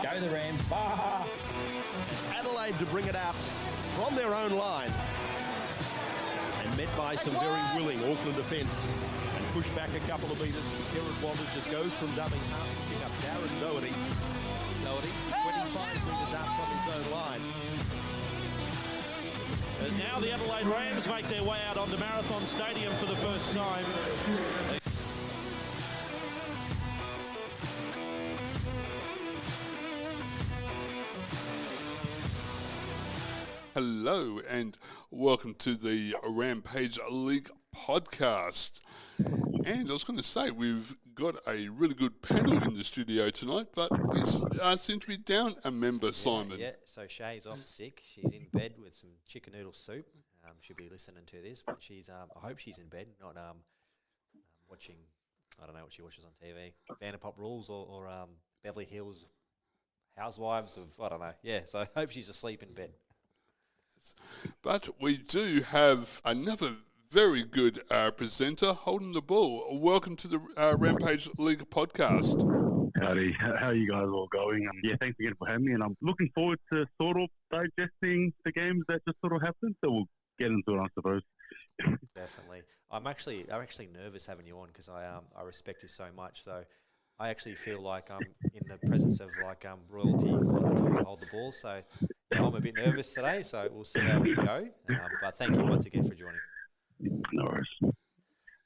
Go the Rams. Bah! Adelaide to bring it out from their own line. And met by some very willing Auckland defence. And pushed back a couple of metres. Kerrod Wallace just goes from dummy half, picking up Darren Doherty. 25 metres out from his own line. As now the Adelaide Rams make their way out onto Marathon Stadium for the first time. Hello and welcome to the Rampage League podcast. And I was going to say, we've got a really good panel in the studio tonight, but we seem to be down a member, Simon. Yeah, so Shay's off sick. She's in bed with some chicken noodle soup. She'll be listening to this, but she's, I hope she's in bed, not watching, I don't know what she watches on TV, Vanderpump Rules or Beverly Hills Housewives of, I don't know. Yeah, so I hope she's asleep in bed. But we do have another very good presenter holding the ball. Welcome to the Rampage League podcast. Howdy, how are you guys all going? Yeah, thanks again for having me, and I'm looking forward to sort of digesting the games that just sort of happened, so we'll get into it, I suppose. Definitely. I'm actually nervous having you on because I respect you so much, so I actually feel like I'm in the presence of like royalty to hold the ball, so yeah, I'm a bit nervous today, so we'll see how we go. But thank you once again for joining. No worries.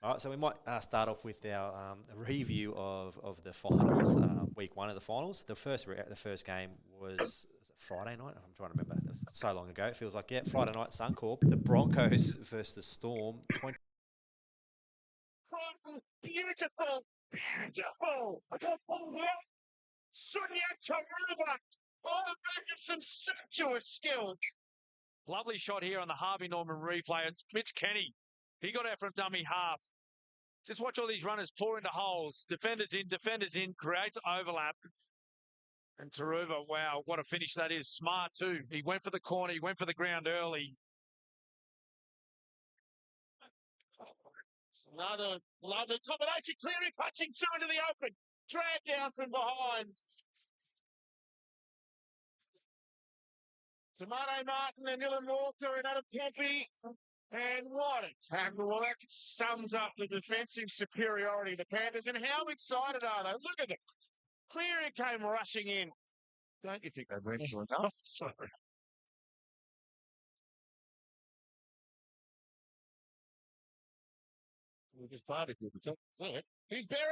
All right, so we might start off with our review of the finals, week one of the finals. The first game was Friday night. I'm trying to remember. It was so long ago. It feels like, yeah, Friday night, Suncorp. The Broncos versus the Storm. Beautiful. Sunya Taruba on the back of some sumptuous skill. Lovely shot here on the Harvey Norman replay. It's Mitch Kenny. He got out from dummy half. Just watch all these runners pour into holes. Defenders in, creates overlap. And Taruba, wow, what a finish that is. Smart too. He went for the corner. He went for the ground early. Another lovely combination. Cleary punching through into the open. Drag down from behind. Tomato Martin and Dylan Walker and Adam Pompey. And what a tackle. Well, that sums up the defensive superiority of the Panthers. And how excited are they? Look at them. Cleary came rushing in. Don't you think they went for enough? Sorry. We just parted with the top. He's buried.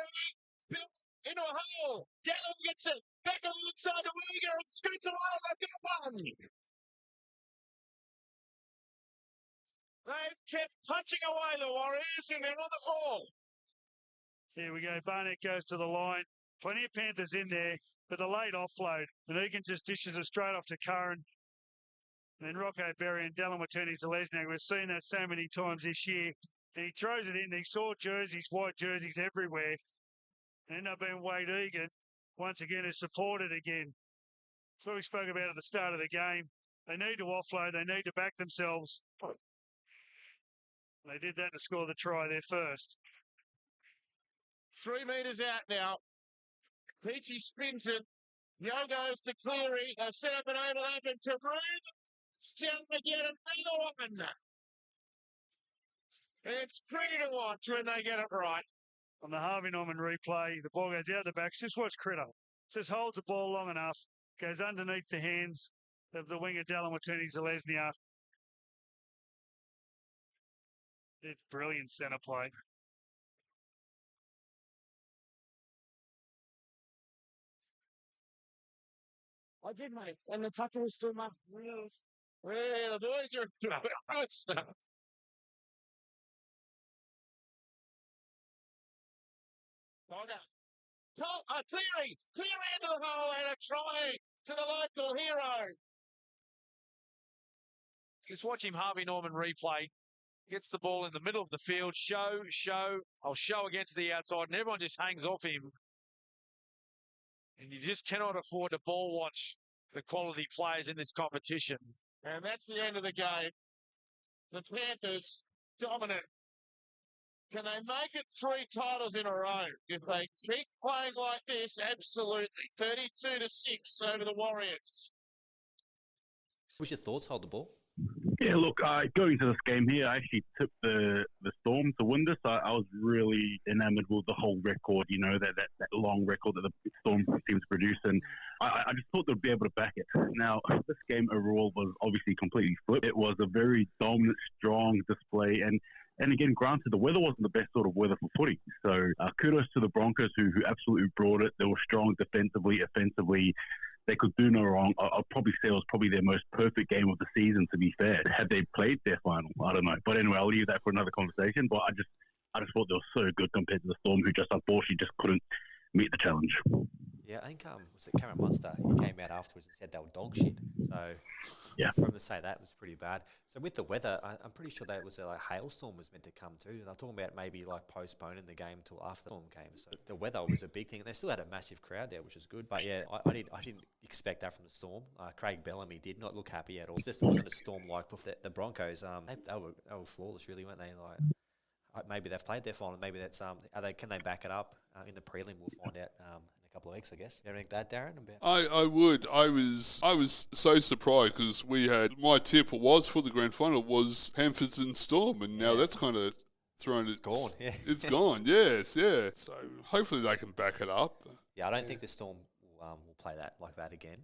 Into a hole. Dallin gets it. Back on the inside to Uyghur and scoots away. They've got one. They've kept punching away the Warriors, and they're on the ball. Here we go. Barnett goes to the line. Plenty of Panthers in there, but the late offload. And Egan just dishes it straight off to Curran. And then Rocco Berry and Dallin Watene-Zelezniak. We've seen that so many times this year. And he throws it in. He saw jerseys, white jerseys everywhere. And ended up being Wade Egan. Once again, is supported again. That's what we spoke about at the start of the game. They need to offload. They need to back themselves. They did that to score the try there first. 3 metres out now. Peachy spins it. Yo goes to Cleary. They've set up an overlap and Taroon. Still to get another one. It's pretty to watch when they get it right. On the Harvey Norman replay, the ball goes out the back. Just watch Critter. Just holds the ball long enough. Goes underneath the hands of the winger Dallin Watene-Zelezniak. It's brilliant centre play. I did, mate. And the tackle was through my wheels. Well, the boys are doing good stuff. Cleary into the hole and a try to the local hero. Just watch him, Harvey Norman replay. Gets the ball in the middle of the field. Show. I'll show again to the outside. And everyone just hangs off him. And you just cannot afford to ball watch the quality players in this competition. And that's the end of the game. The Panthers dominant. Can they make it 3 titles in a row? If they keep playing like this, absolutely. 32-6 over the Warriors. What's your thoughts? Hold the ball. Yeah, look, going to this game here, I actually tipped the Storm to win this. I was really enamored with the whole record, you know, that long record that the Storm seems to produce, and I just thought they'd be able to back it. Now, this game overall was obviously completely flipped. It was a very dominant, strong display, and again, granted, the weather wasn't the best sort of weather for footy. So kudos to the Broncos who absolutely brought it. They were strong defensively, offensively. They could do no wrong. I'll probably say it was probably their most perfect game of the season, to be fair. Had they played their final, I don't know. But anyway, I'll leave that for another conversation. But I just thought they were so good compared to the Storm, who just unfortunately just couldn't meet the challenge. Yeah, I think was it Cameron Munster? He came out afterwards and said they were dog shit. So yeah, for him to say that was pretty bad. So with the weather, I'm pretty sure that was a hailstorm was meant to come too. And I'm talking about maybe like postponing the game till after the storm came. So the weather was a big thing. And they still had a massive crowd there, which is good. But yeah, I didn't expect that from the Storm. Craig Bellamy did not look happy at all. It just wasn't a storm like before. The Broncos, they were flawless, really, weren't they? Like maybe they've played their final. Maybe that's can they back it up in the prelim? We'll find out in a couple of weeks, I guess. You think that, Darren? I would. I was so surprised because we had my tip was for the grand final was Panthers and Storm, and now that's kind of thrown it. It's gone. Yeah, it's gone. Yes, yeah. So hopefully they can back it up. Yeah, I don't think the Storm will play that like that again.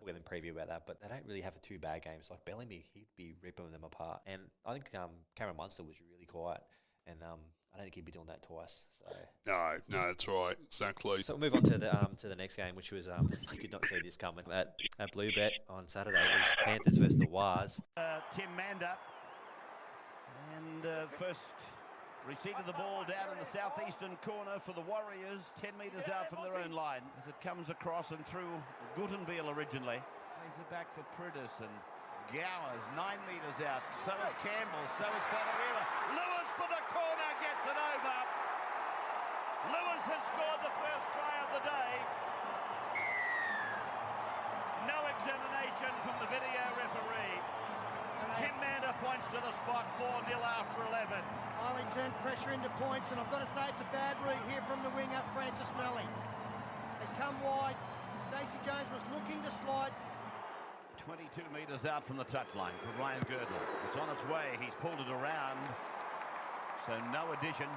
We're going to preview about that, but they don't really have 2 bad games. Like Bellamy, he'd be ripping them apart, and I think Cameron Munster was really quiet. And I don't think he'd be doing that twice. So no, that's right, exactly. So we'll move on to the next game, which was I did not see this coming. At Bluebet on Saturday, it was Panthers versus the Wars. Tim Manda, and first receipt of the ball down in the southeastern corner for the Warriors, 10 metres out from their own line as it comes across and through Guttenbeil originally. Plays it back for Prudis and Gowers, 9 metres out. So is Campbell, so is Falaira. Lewis for the corner, gets it over. Lewis has scored the first try of the day. No examination from the video referee. Tim Manda points to the spot, 4-0 after 11. Finally turned pressure into points, and I've got to say it's a bad read here from the winger, Francis Melly. They come wide. Stacey Jones was looking to slide. 22 metres out from the touchline for Ryan Girdler. It's on its way. He's pulled it around. So no addition.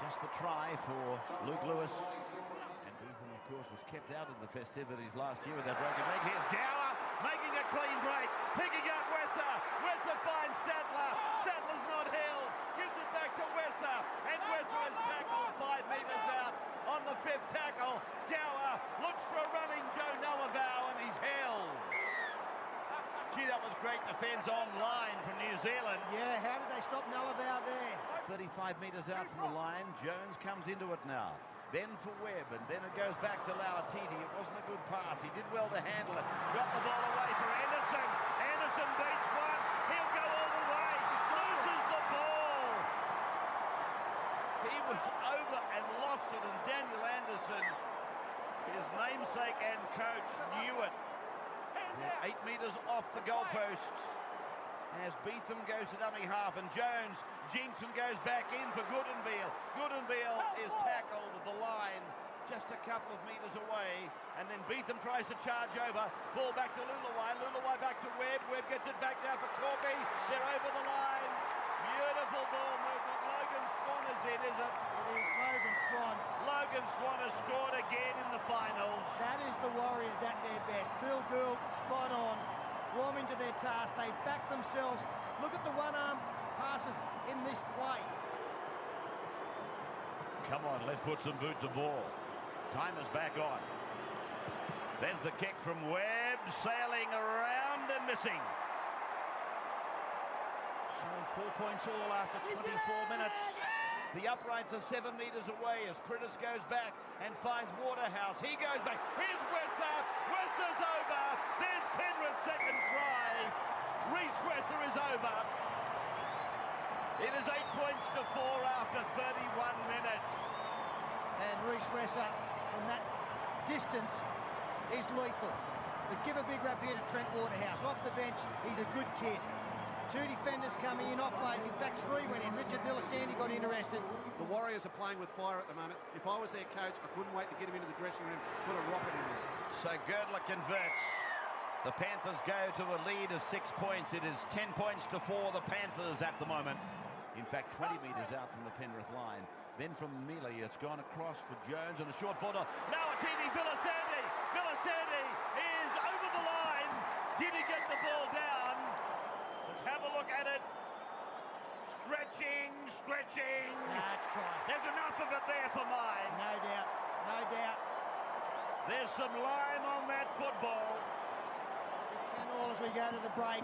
Just the try for Luke Lewis. And Ethan, of course, was kept out of the festivities last year with that broken leg. Here's Gower making a clean break. Picking up Wesser. Wesser finds Sattler. Sattler's not held. Gives it back to Wesser. And Wesser is tackled 5 metres out on the 5th tackle. Gower looks for a running Joe Nullavow, and he's held. Gee, that was great defence online from New Zealand. Yeah, how did they stop Nullavow there? 35 metres out from the line. Jones comes into it now. Then for Webb, and then it goes back to Lauatiti. It wasn't a good pass. He did well to handle it. Got the ball away for Anderson. Anderson beats one. He'll go all the way. Loses the ball. He was over and lost it, and Daniel Anderson, his namesake and coach, knew it. 8 metres off the goalposts as Beetham goes to dummy half, and Jones, Jensen goes back in for Guttenbeil. Guttenbeil is tackled at the line just a couple of metres away, and then Beetham tries to charge over. Ball back to Luluwai. Luluwai back to Webb. Webb gets it back now for Corby. They're over the line. Beautiful ball movement. Logan Swan is in, is it? It is Logan Swan. Logan Swan has scored again in the finals. That is the Warriors at their best. Bill Gould, spot on, warming to their task. They back themselves. Look at the one-arm passes in this play. Come on, let's put some boot to ball. Time is back on. There's the kick from Webb, sailing around and missing. So 4 points all after 24 minutes. The uprights are 7 metres away as Prentice goes back and finds Waterhouse. He goes back. Here's Wesser. Wesser's over. There's Penrith's second try. Reece Wesser is over. It is 8 points to 4 after 31 minutes. And Reece Wesser, from that distance, is lethal. But give a big rap here to Trent Waterhouse. Off the bench, he's a good kid. 2 defenders coming in, offloads. In fact, 3 went in. Richard Villasanti got interested. The Warriors are playing with fire at the moment. If I was their coach, I couldn't wait to get him into the dressing room, put a rocket in him. So Girdler converts. The Panthers go to a lead of 6 points. It is 10 points to 4, the Panthers at the moment. In fact, 20 metres out from the Penrith line. Then from Mealy, it's gone across for Jones and a short ball. Now Atini, Villasanti! Villasanti is over the line. Did he get the ball down? Let's have a look at it. Stretching, stretching. That's try. There's enough of it there for mine. No doubt, no doubt. There's some lime on that football. 10-all as we go to the break.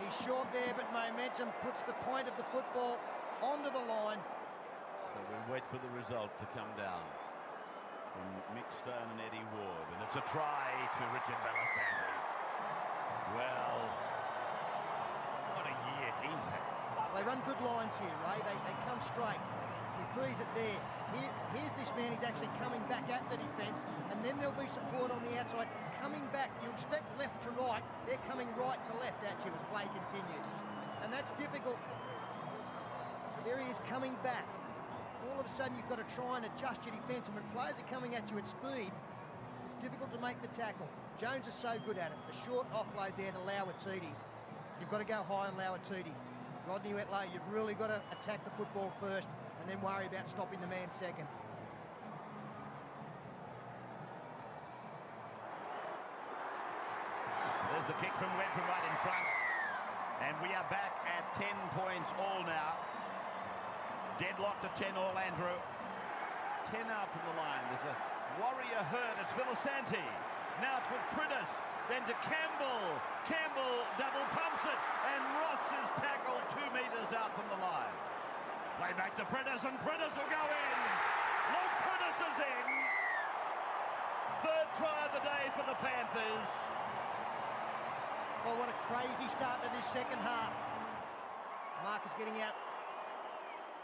He's short there, but momentum puts the point of the football onto the line. So we wait for the result to come down from Mick Stone and Eddie Ward. And it's a try to Richard Villasanti. Well, what a year he's had. They run good lines here, Ray. They come straight. So he frees it there. Here's this man. He's actually coming back at the defence, and then there'll be support on the outside. Coming back, you expect left to right. They're coming right to left at you as play continues. And that's difficult. There he is coming back. All of a sudden, you've got to try and adjust your defence, and when players are coming at you at speed, it's difficult to make the tackle. Jones is so good at it. The short offload there to Lauatiti. You've got to go high on Lauatiti. Rodney went low. You've really got to attack the football first and then worry about stopping the man second. There's the kick from Webb from right in front. And we are back at 10 points all now. Deadlocked at 10 all, Andrew. 10 out from the line. There's a Warrior hurt. It's Villasanti. Now it's with Priddis. Then to Campbell. Campbell double pumps it. And Ross is tackled 2 metres out from the line. Play back to Priddis, and Priddis will go in. Luke Priddis is in. Third try of the day for the Panthers. Well, what a crazy start to this second half. Marcus getting out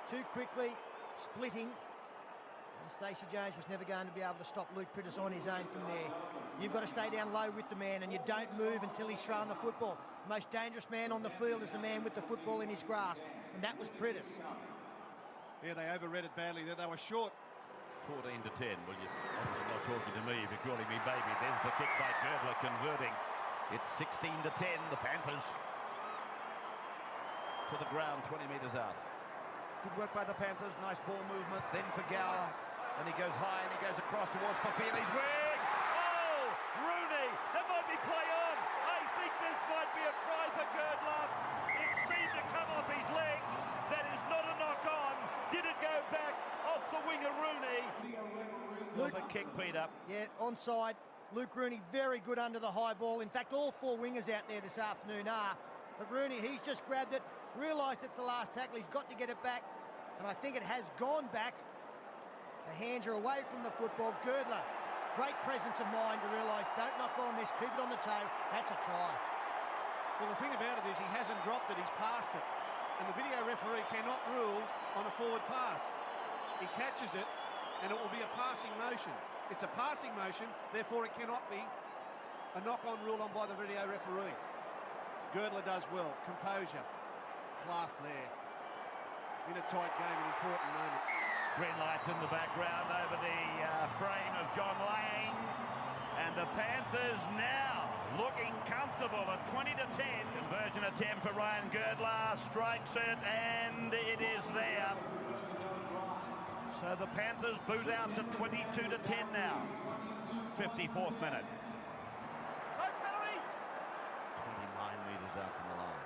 too quickly, splitting. And Stacey Jones was never going to be able to stop Luke Priddis on his own from there. You've got to stay down low with the man, and you don't move until he's thrown the football. The most dangerous man on the field is the man with the football in his grasp, and that was Priddis. Yeah, they overread it badly there. They were short. 14 to 10. Well, you're obviously not talking to me if you're calling me baby. There's the kick by Girdler converting. It's 16 to 10. The Panthers to the ground, 20 metres out. Good work by the Panthers. Nice ball movement. Then for Gower. And he goes high and he goes across towards Fafili's wing. Oh, Rooney. That might be play on. I think this might be a try for Girdler. It seemed to come off his legs. That is not a knock on. Did it go back off the wing of Rooney? Luke, a kick, Peter. Yeah, onside. Luke Rooney very good under the high ball. In fact, all 4 wingers out there this afternoon are. But Rooney, he's just grabbed it, realised it's the last tackle. He's got to get it back. And I think it has gone back. The hands are away from the football. Girdler, great presence of mind to realise, don't knock on this, keep it on the toe. That's a try. Well, the thing about it is he hasn't dropped it, he's passed it. And the video referee cannot rule on a forward pass. He catches it, and it will be a passing motion. It's a passing motion, therefore it cannot be a knock-on rule on by the video referee. Girdler does well. Composure. Class there. In a tight game, an important moment. Green lights in the background over the frame of John Lane. And the Panthers now looking comfortable at 20 to 10. Conversion attempt for Ryan Girdler. Strikes it, and it is there. So the Panthers boot out to 22 to 10 now. 54th minute. 29 metres out from the line.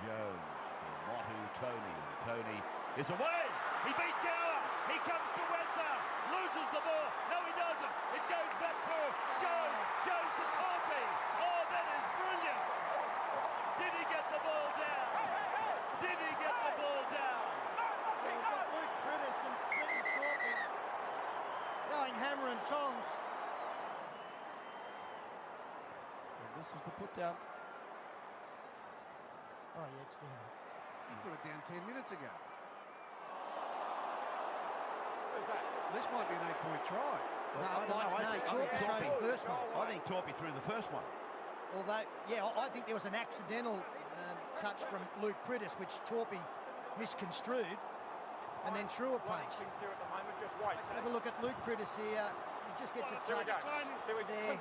Jones for Motu Tony. Tony is away. He beat Gower. He comes to Wesser. Loses the ball. No, he doesn't. It goes back to him. Jones. Jones to Torpy. Oh, that is brilliant. Did he get the ball down? Did he get the ball down? We've got Luke Priddis and Brenton Torpy going hammer and tongs. And this is the put down. Oh, yeah, it's down. He put it down 10 minutes ago. This might be an 8-point try. Torpy threw the first one. I think Torpy threw the first one. Although, yeah, I think there was an accidental touch from Luke Prittis, which Torpy misconstrued, and then threw a punch. Have a look at Luke Prittis here. He just gets a touch there.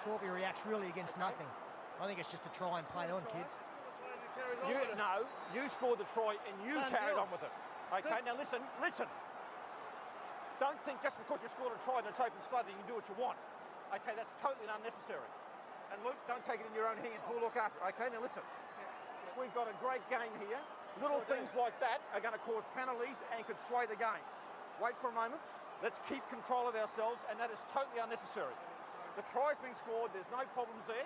Torpy reacts really against nothing. I think it's just a try and play on, kids. You scored the try and you carried on with it. Okay, now listen. Don't think just because you scored a try in a open slow that you can do what you want. Okay, that's totally unnecessary. And Luke, don't take it in your own hands. We'll look after it. Okay, now listen. We've got a great game here. Little things like that are going to cause penalties and could sway the game. Wait for a moment. Let's keep control of ourselves, and that is totally unnecessary. The try's been scored. There's no problems there.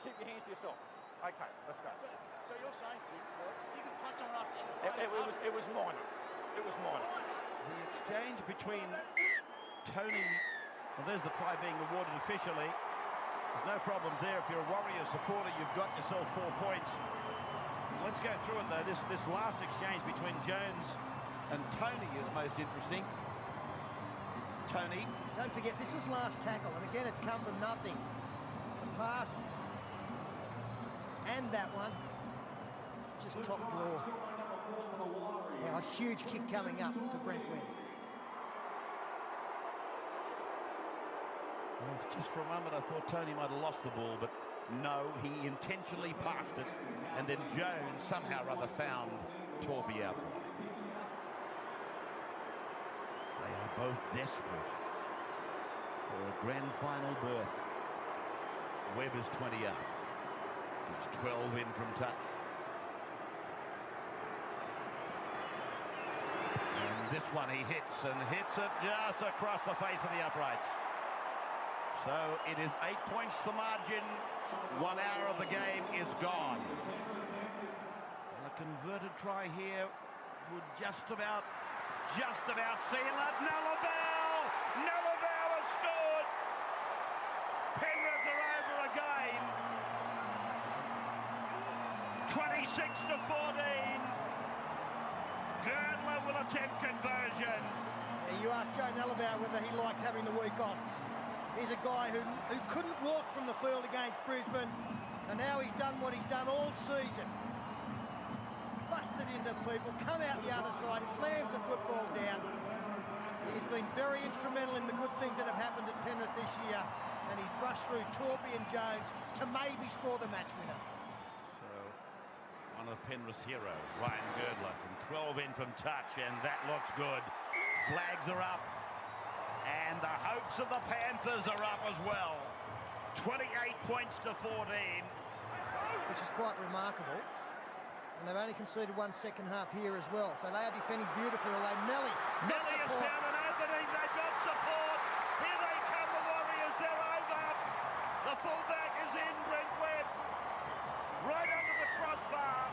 Keep your hands to yourself. Okay, let's go. So you're saying, Tim, you can punch someone up in the face? It was minor. It was minor. The exchange between Tony, well, there's the try being awarded officially. There's no problems there. If you're a Warriors supporter, you've got yourself 4 points. Let's go through it, though. This last exchange between Jones and Tony is most interesting. Tony. Don't forget, this is last tackle, and again, it's come from nothing. The pass and that one, just top draw. Now a huge kick coming up for Brent Webb. Well, just for a moment, I thought Tony might have lost the ball, but no, he intentionally passed it, and then Jones somehow or other found Torpy out. They are both desperate for a grand final berth. Webb is 20 out. He's 12 in from touch. And this one he hits it just across the face of the uprights. So it is 8 points to margin. 1 hour of the game is gone. And a converted try here would just about seal it. Nullivale has scored. Penrith are over again. 26-14. Girdler will attempt conversion. Yeah, you asked Joe Nullivale whether he liked having the week off. He's a guy who couldn't walk from the field against Brisbane, and now he's done what he's done all season. Busted into people, come out the other side, slams the football down. He's been very instrumental in the good things that have happened at Penrith this year, and he's brushed through Torpy and Jones to maybe score the match winner. So, one of Penrith's heroes, Ryan Girdler, from 12 in from touch, and that looks good. Flags are up. And the hopes of the Panthers are up as well. 28 points to 14. Which is quite remarkable. And they've only conceded 1 second half here as well. So they are defending beautifully, although Melly has found an opening. They've got support. Here they come, the Warriors. They're over. The fullback is in, Brent Webb. Right under the crossbar.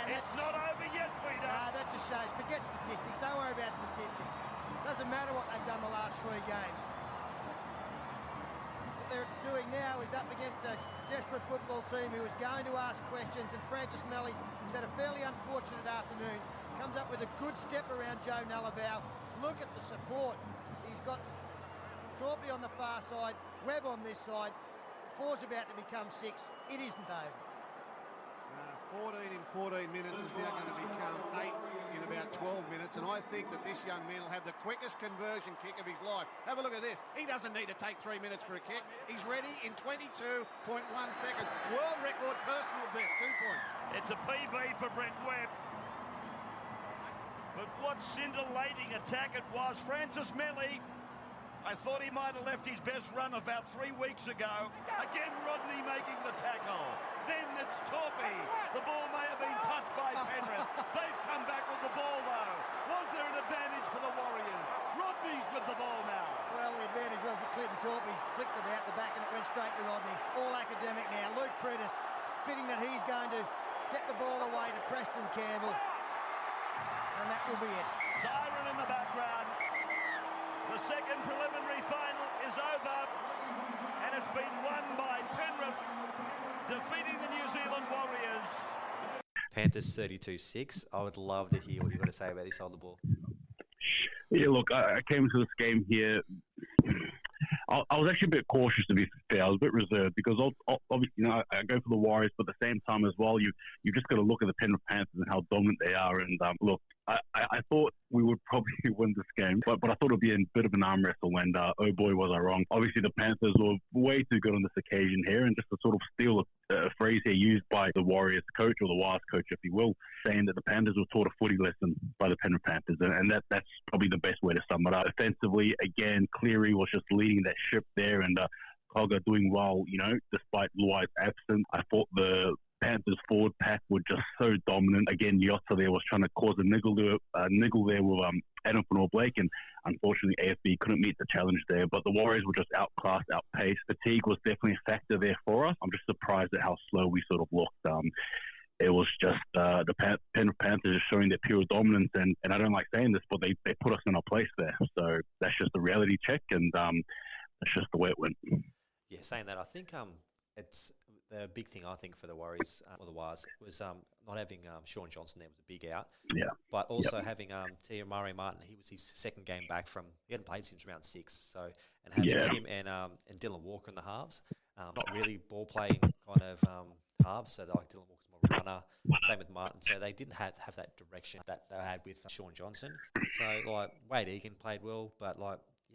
And it's not over yet, Peter. That just shows. Forget statistics. Don't worry about statistics. Doesn't matter what they've done the last 3 games. What they're doing now is up against a desperate football team who is going to ask questions, and Francis Melly, who's had a fairly unfortunate afternoon, comes up with a good step around Joe Nullivale. Look at the support. He's got Torpy on the far side, Webb on this side. 4's about to become 6. It isn't over. 14 in 14 minutes is now going to become 8 in about 12 minutes, and I think that this young man will have the quickest conversion kick of his life. Have a look at this. He doesn't need to take 3 minutes for a kick. He's ready in 22.1 seconds. World record, personal best, 2 points. It's a PB for Brent Webb. But what scintillating attack it was. Francis Melly, I thought he might have left his best run about 3 weeks ago. Again, Rodney making the tackle. Then it's Torpy. The ball may have been touched by Penrith. They've come back with the ball, though. Was there an advantage for the Warriors? Rodney's with the ball now. Well, the advantage was that Clinton Torpy flicked it out the back and it went straight to Rodney. All academic now. Luke Prittis, fitting that he's going to get the ball away to Preston Campbell. And that will be it. Siren in the background. The second preliminary final is over, and it's been won by Penrith, defeating the New Zealand Warriors. Panthers 32-6. I would love to hear what you've got to say about this side of the ball. Yeah, look, I came to this game here. I was actually a bit cautious, to be fair. I was a bit reserved because obviously, I go for the Warriors, but at the same time as well, you just got to look at the Penrith Panthers and how dominant they are. And look, I thought we would probably win this game, but I thought it would be a bit of an arm wrestle, and oh boy, was I wrong. Obviously, the Panthers were way too good on this occasion here, and just to sort of steal a phrase here used by the Warriors coach, or the Wars coach, if you will, saying that the Panthers were taught a footy lesson by the Penrith Panthers, and that's probably the best way to sum it up. Offensively, again, Cleary was just leading that ship there, and Cogger doing well, despite Luai's absence. I thought the Panthers forward pack were just so dominant. Again, Yotta there was trying to cause a niggle there with Adam Fanor-Blake, and unfortunately AFB couldn't meet the challenge there. But the Warriors were just outclassed, outpaced. Fatigue was definitely a factor there for us. I'm just surprised at how slow we sort of looked. It was just the Penrith Panthers just showing their pure dominance, and I don't like saying this, but they put us in our place there. So that's just a reality check, and that's just the way it went. Yeah, saying that, I think it's the big thing, I think, for the Warriors, or the Wars, was not having Sean Johnson there was a big out. Yeah. But also having Tia Murray Martin, he was his second game back he hadn't played since round 6. So, and having him and Dylan Walker in the halves, not really ball playing kind of halves. So like Dylan Walker's more of a runner. Same with Martin. So they didn't have that direction that they had with Sean Johnson. So like Wade Egan played well, but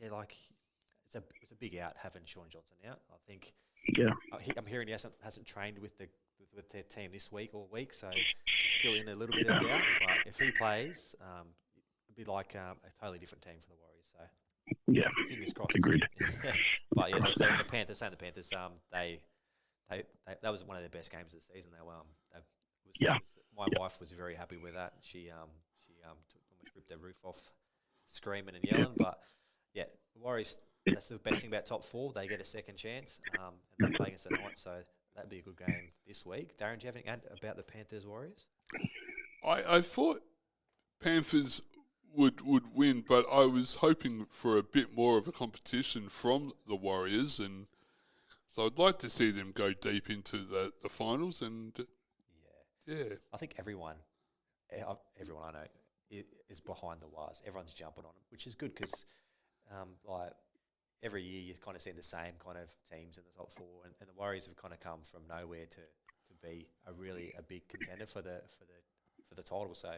it's a big out having Sean Johnson out. I think. Yeah, I'm hearing he hasn't trained with their team this week all week, so he's still in a little bit of doubt. But if he plays, it'd be like a totally different team for the Warriors. So yeah, fingers crossed. Agreed. But yeah, the Panthers, that was one of their best games of the season. My wife was very happy with that. She almost ripped their roof off, screaming and yelling. But yeah, the Warriors. That's the best thing about top 4. They get a second chance, and they play against the Knights, so that'd be a good game this week. Darren, do you have anything about the Panthers Warriors? I thought Panthers would win, but I was hoping for a bit more of a competition from the Warriors, and so I'd like to see them go deep into the finals. And yeah, I think everyone I know is behind the Wars. Everyone's jumping on them, which is good because every year you kind of see the same kind of teams in the top 4, and the Warriors have kind of come from nowhere to be a big contender for the title. So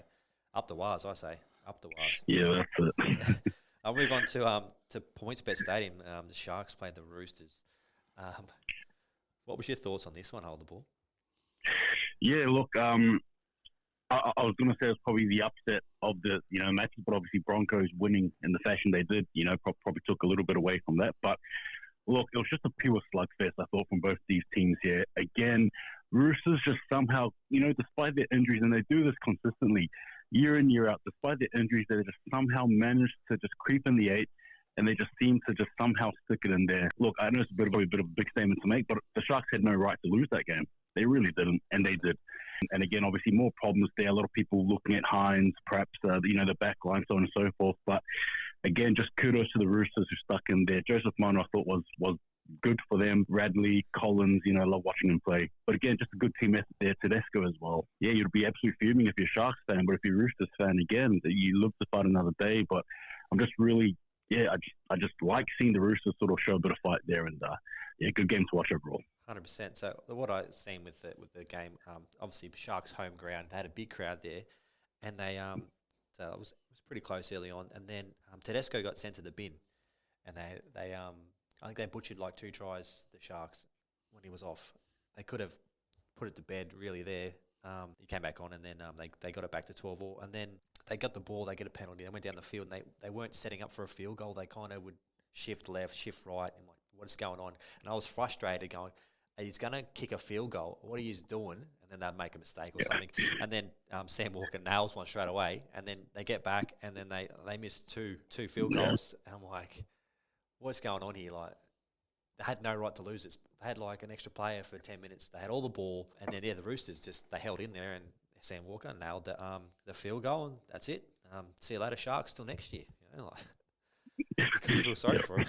up the Wars, I say, up the Wars. Yeah, that's it. I'll move on to PointsBet Stadium. The Sharks played the Roosters. What was your thoughts on this one? Hold the ball. Yeah, look, I was going to say it's probably the upset of the matches, but obviously Broncos winning in the fashion they did, probably took a little bit away from that. But look, it was just a pure slugfest, I thought, from both these teams here. Again, Roosters just somehow, despite their injuries, and they do this consistently, year in, year out, despite their injuries, they just somehow managed to just creep in the 8, and they just seem to just somehow stick it in there. Look, I know it's a bit of a big statement to make, but the Sharks had no right to lose that game. They really didn't, and they did. And again, obviously, more problems there. A lot of people looking at Hines, perhaps, the back line, so on and so forth. But again, just kudos to the Roosters who stuck in there. Joseph Manu, I thought, was good for them. Radley, Collins, I love watching him play. But again, just a good team effort there. Tedesco as well. Yeah, you'd be absolutely fuming if you're a Sharks fan, but if you're a Roosters fan, again, you live to fight another day. But I'm just really, I just like seeing the Roosters sort of show a bit of fight there. And good game to watch overall. 100%. So what I've seen with the game, obviously Sharks home ground, they had a big crowd there, and they so it was pretty close early on, and then Tedesco got sent to the bin, and they I think they butchered like 2 tries, the Sharks, when he was off. They could have put it to bed really there. He came back on, and then they got it back to 12-all, and then they got the ball, they get a penalty, they went down the field, and they weren't setting up for a field goal. They kind of would shift left, shift right, and like, what is going on? And I was frustrated going, he's going to kick a field goal. What are you doing? And then they'll make a mistake or something. And then Sam Walker nails one straight away. And then they get back, and then they miss two field goals. And I'm like, what's going on here? Like, they had no right to lose this. They had like an extra player for 10 minutes. They had all the ball. And then, the Roosters they held in there, and Sam Walker nailed the field goal, and that's it. See you later, Sharks, till next year. You could feel sorry for him.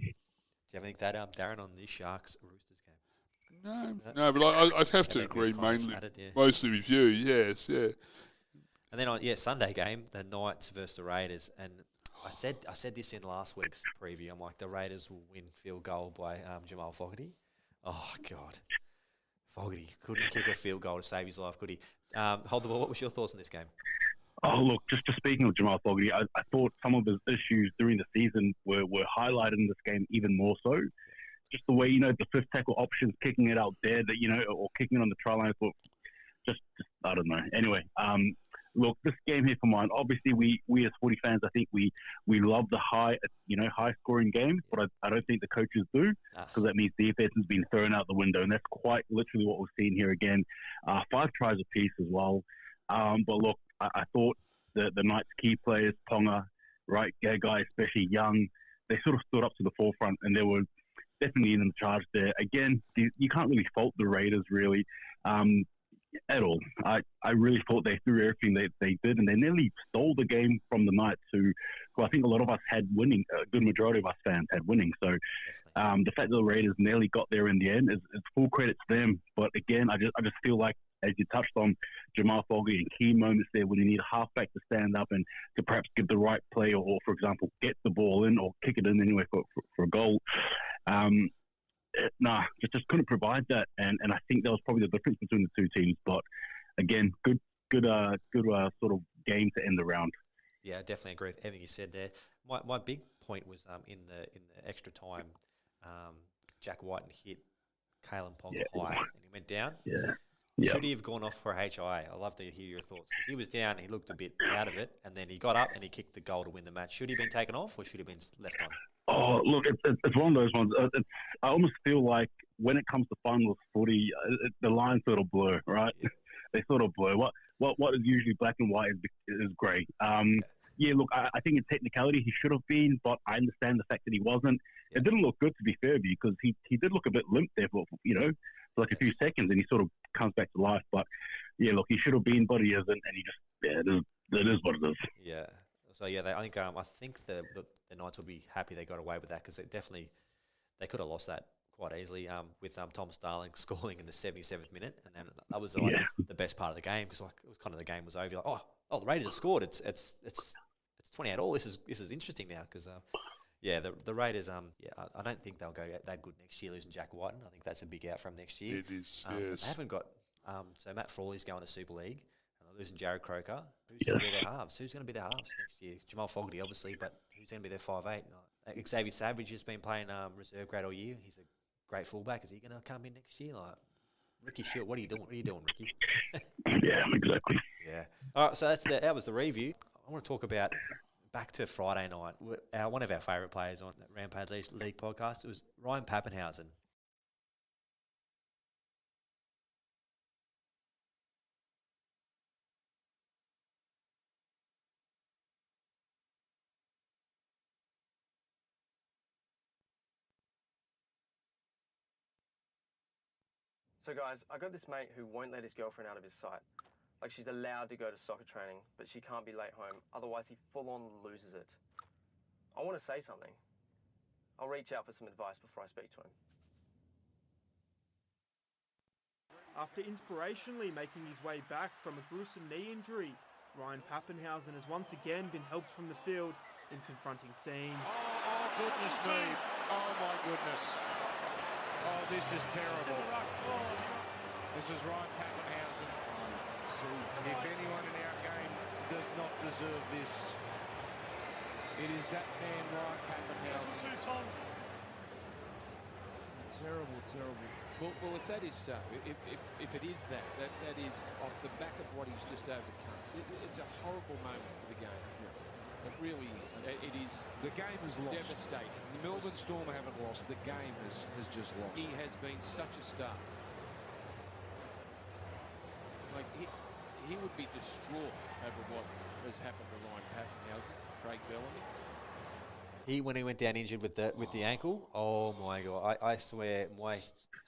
Do you have anything to add, Darren, on this Sharks-Roosters game? No, but I'd have to agree mostly with you, yes, yeah. And then on Sunday game, the Knights versus the Raiders, and I said this in last week's preview. I'm like, the Raiders will win field goal by Jamal Fogarty. Oh, God. Fogarty couldn't kick a field goal to save his life, could he? Hold the ball. What was your thoughts on this game? Oh, look, just speaking of Jamal Fogarty, I thought some of his issues during the season were highlighted in this game even more so. Just the way, the fifth tackle options, kicking it out there, or kicking it on the try line. Just I don't know. Anyway, look, this game here for mine, obviously we as footy fans, I think we love the high scoring games, but I don't think the coaches do, because that means defense has been thrown out the window, and that's quite literally what we've seen here again. 5 tries apiece as well. But look, I thought the Knights' key players, Ponga, right, guy, especially Young, they sort of stood up to the forefront, and they were definitely in the charge there. Again, you can't really fault the Raiders, really, at all. I really thought they threw everything they did, and they nearly stole the game from the Knights, who I think a lot of us had winning. A good majority of us fans had winning. So the fact that the Raiders nearly got there in the end is full credit to them. But again, I just feel like, as you touched on, Jamal Fogarty in key moments there when you need a halfback to stand up and to perhaps give the right play, or for example, get the ball in or kick it in anyway for a goal. Just couldn't provide that, and I think that was probably the difference between the two teams. But again, good sort of game to end the round. Yeah, I definitely agree with everything you said there. My big point was in the extra time, Jack Whiten hit Kalen Ponga high, and he went down. Yeah. Should he have gone off for a HIA? I'd love to hear your thoughts. Because he was down, he looked a bit out of it, and then he got up and he kicked the goal to win the match. Should he have been taken off, or should he have been left on? Oh, look, it's one of those ones. I almost feel like when it comes to finals footy, the lines sort of blur, right? Yeah. They sort of blur. What is usually black and white is grey. Look, I think in technicality he should have been, but I understand the fact that he wasn't. It didn't look good, to be fair, because he did look a bit limp there for like a few seconds, and he sort of comes back to life. But yeah, look, he should have been, but he isn't, and he just it is what it is. Yeah. So yeah, I think the Knights would be happy they got away with that, because they could have lost that quite easily. With Tom Starling scoring in the 77th minute, and then that was the best part of the game, because it was kind of the game was over. You're like, oh, the Raiders have scored. It's 20-8 all. This is interesting now, because the Raiders I don't think they'll go that good next year losing Jack Whiten. I think that's a big out from next year. It is. Yes. They haven't got so Matt Frawley's going to Super League. Losing Jared Croker. Who's going to be their halves? Who's going to be their halves next year? Jamal Fogarty, obviously, but who's going to be their 5'8"? Xavier Savage has been playing reserve grade all year. He's a great fullback. Is he going to come in next year? Like, Ricky Stewart, what are you doing? What are you doing, Ricky? Yeah, exactly. Yeah. All right, so that was the review. I want to talk about back to Friday night. One of our favourite players on that Rampage League podcast, it was Ryan Papenhuyzen. So guys, I got this mate who won't let his girlfriend out of his sight. Like, she's allowed to go to soccer training, but she can't be late home, otherwise he full on loses it. I want to say something. I'll reach out for some advice before I speak to him. After inspirationally making his way back from a gruesome knee injury, Ryan Papenhuyzen has once again been helped from the field in confronting scenes. Oh goodness me. Oh my goodness. Oh, this is terrible. This is Ryan Papenhuyzen. If anyone in our game does not deserve this, it is that man, Ryan Papenhuyzen. Terrible. Well, if that is so, if it is that is off the back of what he's just overcome, it's a horrible moment for the game. It really is. It is. The game is lost. Devastating. The Melbourne Storm haven't lost. The game has just lost. He has been such a star. Like, he would be distraught over what has happened to Ryan Papenhuyzen, Craig Bellamy. When he went down injured with the ankle, oh my God! I swear my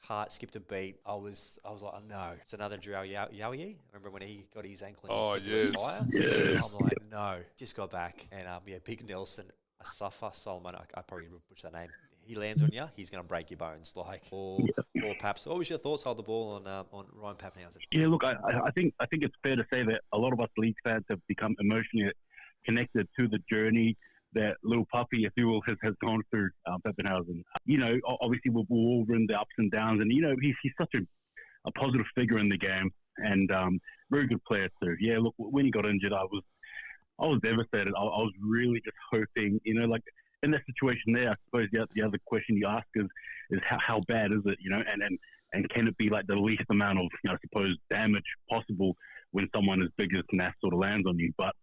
heart skipped a beat. I was like, oh, no, it's another Drew Yowie. Remember when he got his ankle? Yes. I'm like, no. Just got back, and Big Nelson Asafa Solomon. I probably butchered that name. He lands on you, he's going to break your bones. Like, or Paps. What was your thoughts? Hold the ball on Ryan Papenhuyzen. Yeah, look, I think it's fair to say that a lot of us league fans have become emotionally connected to the journey that little puppy, if you will, has gone through Papenhuyzen. You know, obviously we've all run the ups and downs, and you know he's such a positive figure in the game, and very good player too. Yeah, look, when he got injured, I was devastated. I was really just hoping, you know, like in that situation there, I suppose the other question you ask is how bad is it, you know, and can it be like the least amount of, you know, I suppose, damage possible when someone as big as Nath sort of lands on you. But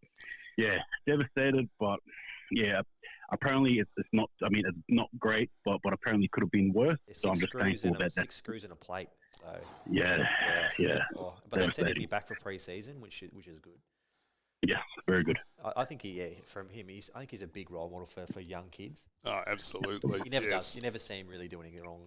yeah, devastated. But yeah, apparently it's not. I mean, it's not great, but apparently could have been worse. So I'm just thankful that 6 screws in a plate. So yeah. Oh, but they said he'd be back for pre-season, which is good. Yeah, very good. I think from him, I think he's a big role model for young kids. Oh, absolutely. He never does. You never see him really doing anything wrong.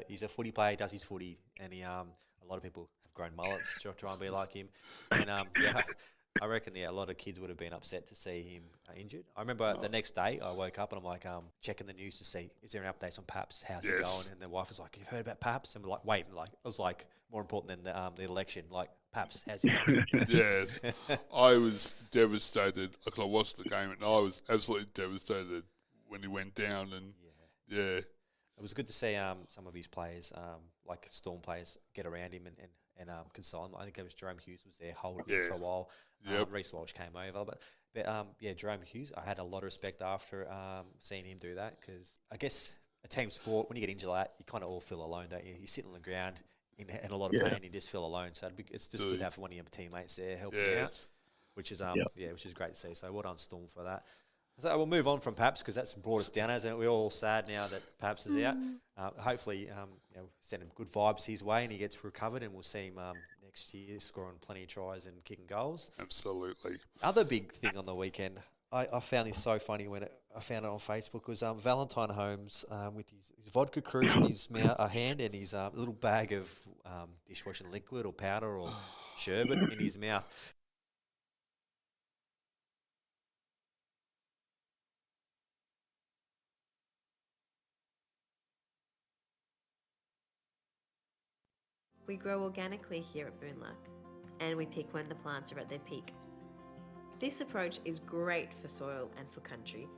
He's a footy player, does his footy, and a lot of people have grown mullets to try and be like him. And I reckon a lot of kids would have been upset to see him injured. I remember the next day I woke up and I'm like checking the news to see is there an update on Paps? How's he going? And the wife was like, "You've heard about Paps?" And we're like, "Wait!" Like it was like more important than the election. Like Paps, how's he going? Yes, I was devastated. Like I watched the game and I was absolutely devastated when he went down. And yeah. It was good to see some of his players, like Storm players, get around him and console him. I think it was Jerome Hughes was there holding him for a while. Reece Walsh came over. But Jerome Hughes, I had a lot of respect after seeing him do that because I guess a team sport, when you get injured like that, you kind of all feel alone, don't you? You sit on the ground in a lot of pain and you just feel alone. So it's just good to have one of your teammates there helping you out, which is which is great to see. So well done Storm for that. So we'll move on from Paps because that's brought us down, hasn't it? We're all sad now that Paps is out. Hopefully, send him good vibes his way and he gets recovered, and we'll see him next year scoring plenty of tries and kicking goals. Absolutely. Other big thing on the weekend, I found this so funny when I found it on Facebook, was Valentine Holmes with his vodka cruise in his hand and his little bag of dishwashing liquid or powder or sherbet in his mouth. We grow organically here at Boonluck, and we pick when the plants are at their peak. This approach is great for soil and for country.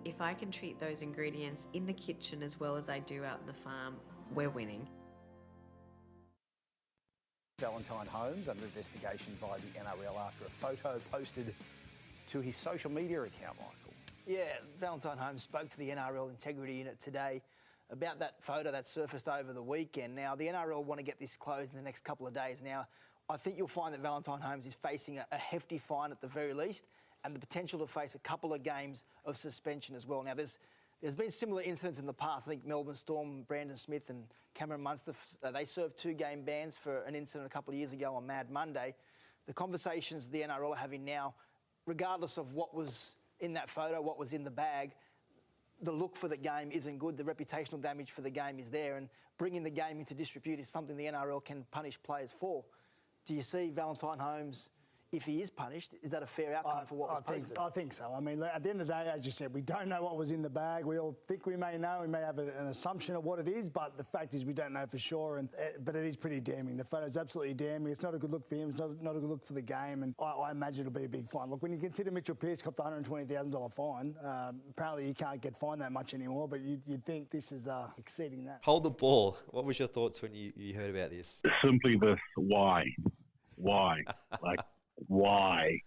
If I can treat those ingredients in the kitchen as well as I do out in the farm, we're winning. Valentine Holmes under investigation by the NRL after a photo posted to his social media account, Michael. Yeah, Valentine Holmes spoke to the NRL Integrity Unit today about that photo that surfaced over the weekend. Now, the NRL want to get this closed in the next couple of days. Now, I think you'll find that Valentine Holmes is facing a hefty fine at the very least and the potential to face a couple of games of suspension as well. Now, there's been similar incidents in the past. I think Melbourne Storm, Brandon Smith and Cameron Munster, they served 2-game bans for an incident a couple of years ago on Mad Monday. The conversations the NRL are having now, regardless of what was in that photo, what was in the bag, the look for the game isn't good. The reputational damage for the game is there, and bringing the game into disrepute is something the NRL can punish players for. Do you see Valentine Holmes, if he is punished, is that a fair outcome for what was posted? I think so. I mean, at the end of the day, as you said, we don't know what was in the bag. We all think we may know. We may have an assumption of what it is, but the fact is we don't know for sure. But it is pretty damning. The photo's absolutely damning. It's not a good look for him. It's not a good look for the game. And I imagine it'll be a big fine. Look, when you consider Mitchell Pearce copped the $120,000 fine, apparently he can't get fined that much anymore, but you'd think this is exceeding that. Hold the ball. What was your thoughts when you heard about this? Simply this: why? Like, why?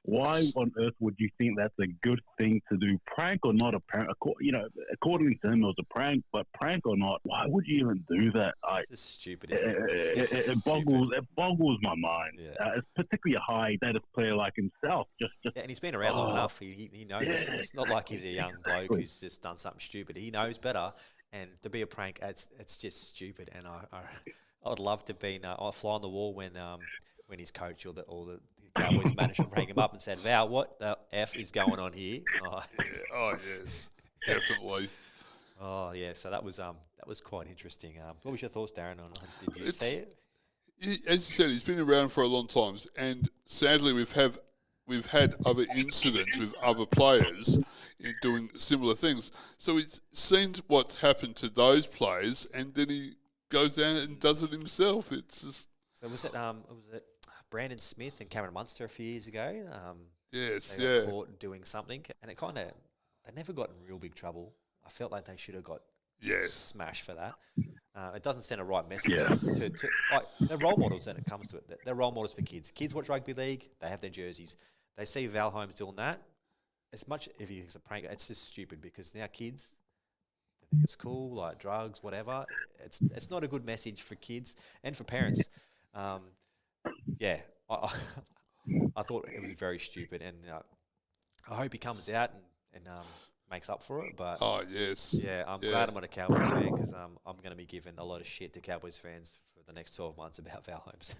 Why on earth would you think that's a good thing to do? Prank or not a prank? You know, according to him, it was a prank, but prank or not, why would you even do that? It's stupid. It boggles my mind. Yeah. It's particularly a high-status player like himself. And he's been around long enough. He knows. Yeah. It's not like he's a young bloke who's just done something stupid. He knows better. And to be a prank, it's just stupid. And I'd love to be a fly on the wall when his coach or the Cowboys manager rang him up and said, "Val, what the F is going on here?" Oh yes, definitely. Oh yeah, so that was quite interesting. What was your thoughts, Darren? Did you see it? As you said, he's been around for a long time, and sadly we've had other incidents with other players in doing similar things. So he's seen what's happened to those players, and then he goes down and does it himself. It's just. So was it Brandon Smith and Cameron Munster a few years ago? Yes, they got caught doing something, and it kind of they never got in real big trouble. I felt like they should have got smashed for that. It doesn't send a right message. They're role models when it comes to it. They're role models for kids. Kids watch rugby league. They have their jerseys. They see Val Holmes doing that. As much if he thinks a prank, it's just stupid because now kids, they think it's cool, like drugs, whatever. It's not a good message for kids and for parents. I thought it was very stupid, and I hope he comes out and makes up for it. But I'm glad I'm not a Cowboys fan because I'm going to be giving a lot of shit to Cowboys fans for the next 12 months about Val Holmes.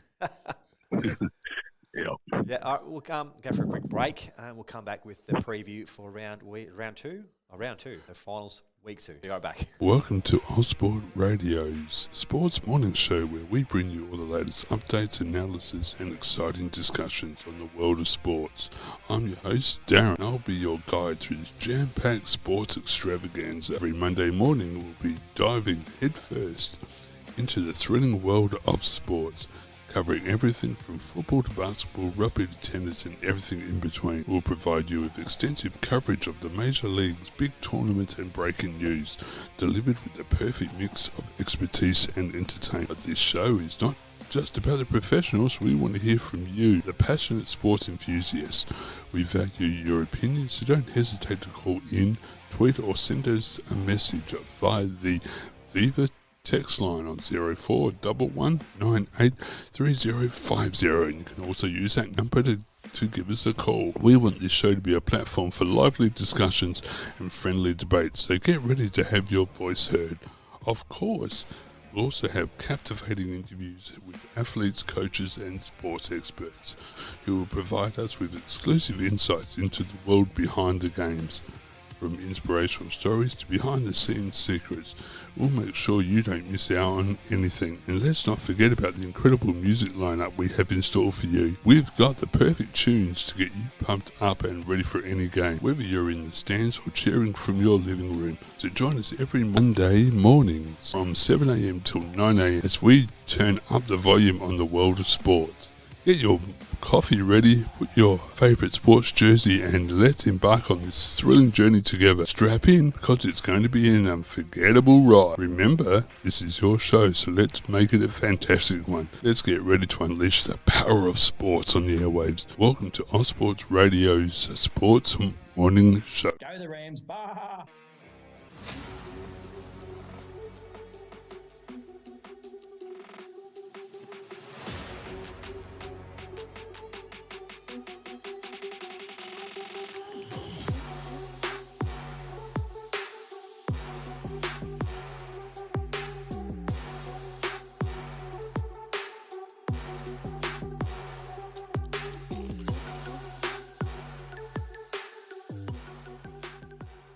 Yeah, all right, we'll go for a quick break and we'll come back with the preview for round two, the finals, week 2. Be right back. Welcome to Osport Radio's sports morning show, where we bring you all the latest updates, analysis and exciting discussions on the world of sports. I'm your host Darren. I'll be your guide through this jam-packed sports extravaganza. Every Monday morning we'll be diving headfirst into the thrilling world of sports, covering everything from football to basketball, rugby to tennis and everything in between. We'll provide you with extensive coverage of the major leagues, big tournaments and breaking news, delivered with the perfect mix of expertise and entertainment. But this show is not just about the professionals. We want to hear from you, the passionate sports enthusiasts. We value your opinions, so don't hesitate to call in, tweet or send us a message via the Viva text line on 0411 983050, and you can also use that number to give us a call. We want this show to be a platform for lively discussions and friendly debates, so get ready to have your voice heard. Of course, we'll also have captivating interviews with athletes, coaches and sports experts who will provide us with exclusive insights into the world behind the games. From inspirational stories to behind-the-scenes secrets, we'll make sure you don't miss out on anything. And let's not forget about the incredible music lineup we have in store for you. We've got the perfect tunes to get you pumped up and ready for any game, whether you're in the stands or cheering from your living room. So join us every Monday morning from 7 a.m. till 9 a.m. as we turn up the volume on the world of sports. Get your coffee ready, put your favourite sports jersey and let's embark on this thrilling journey together. Strap in because it's going to be an unforgettable ride. Remember, this is your show, so let's make it a fantastic one. Let's get ready to unleash the power of sports on the airwaves. Welcome to Osports Radio's Sports Morning Show. Go the Rams, bah!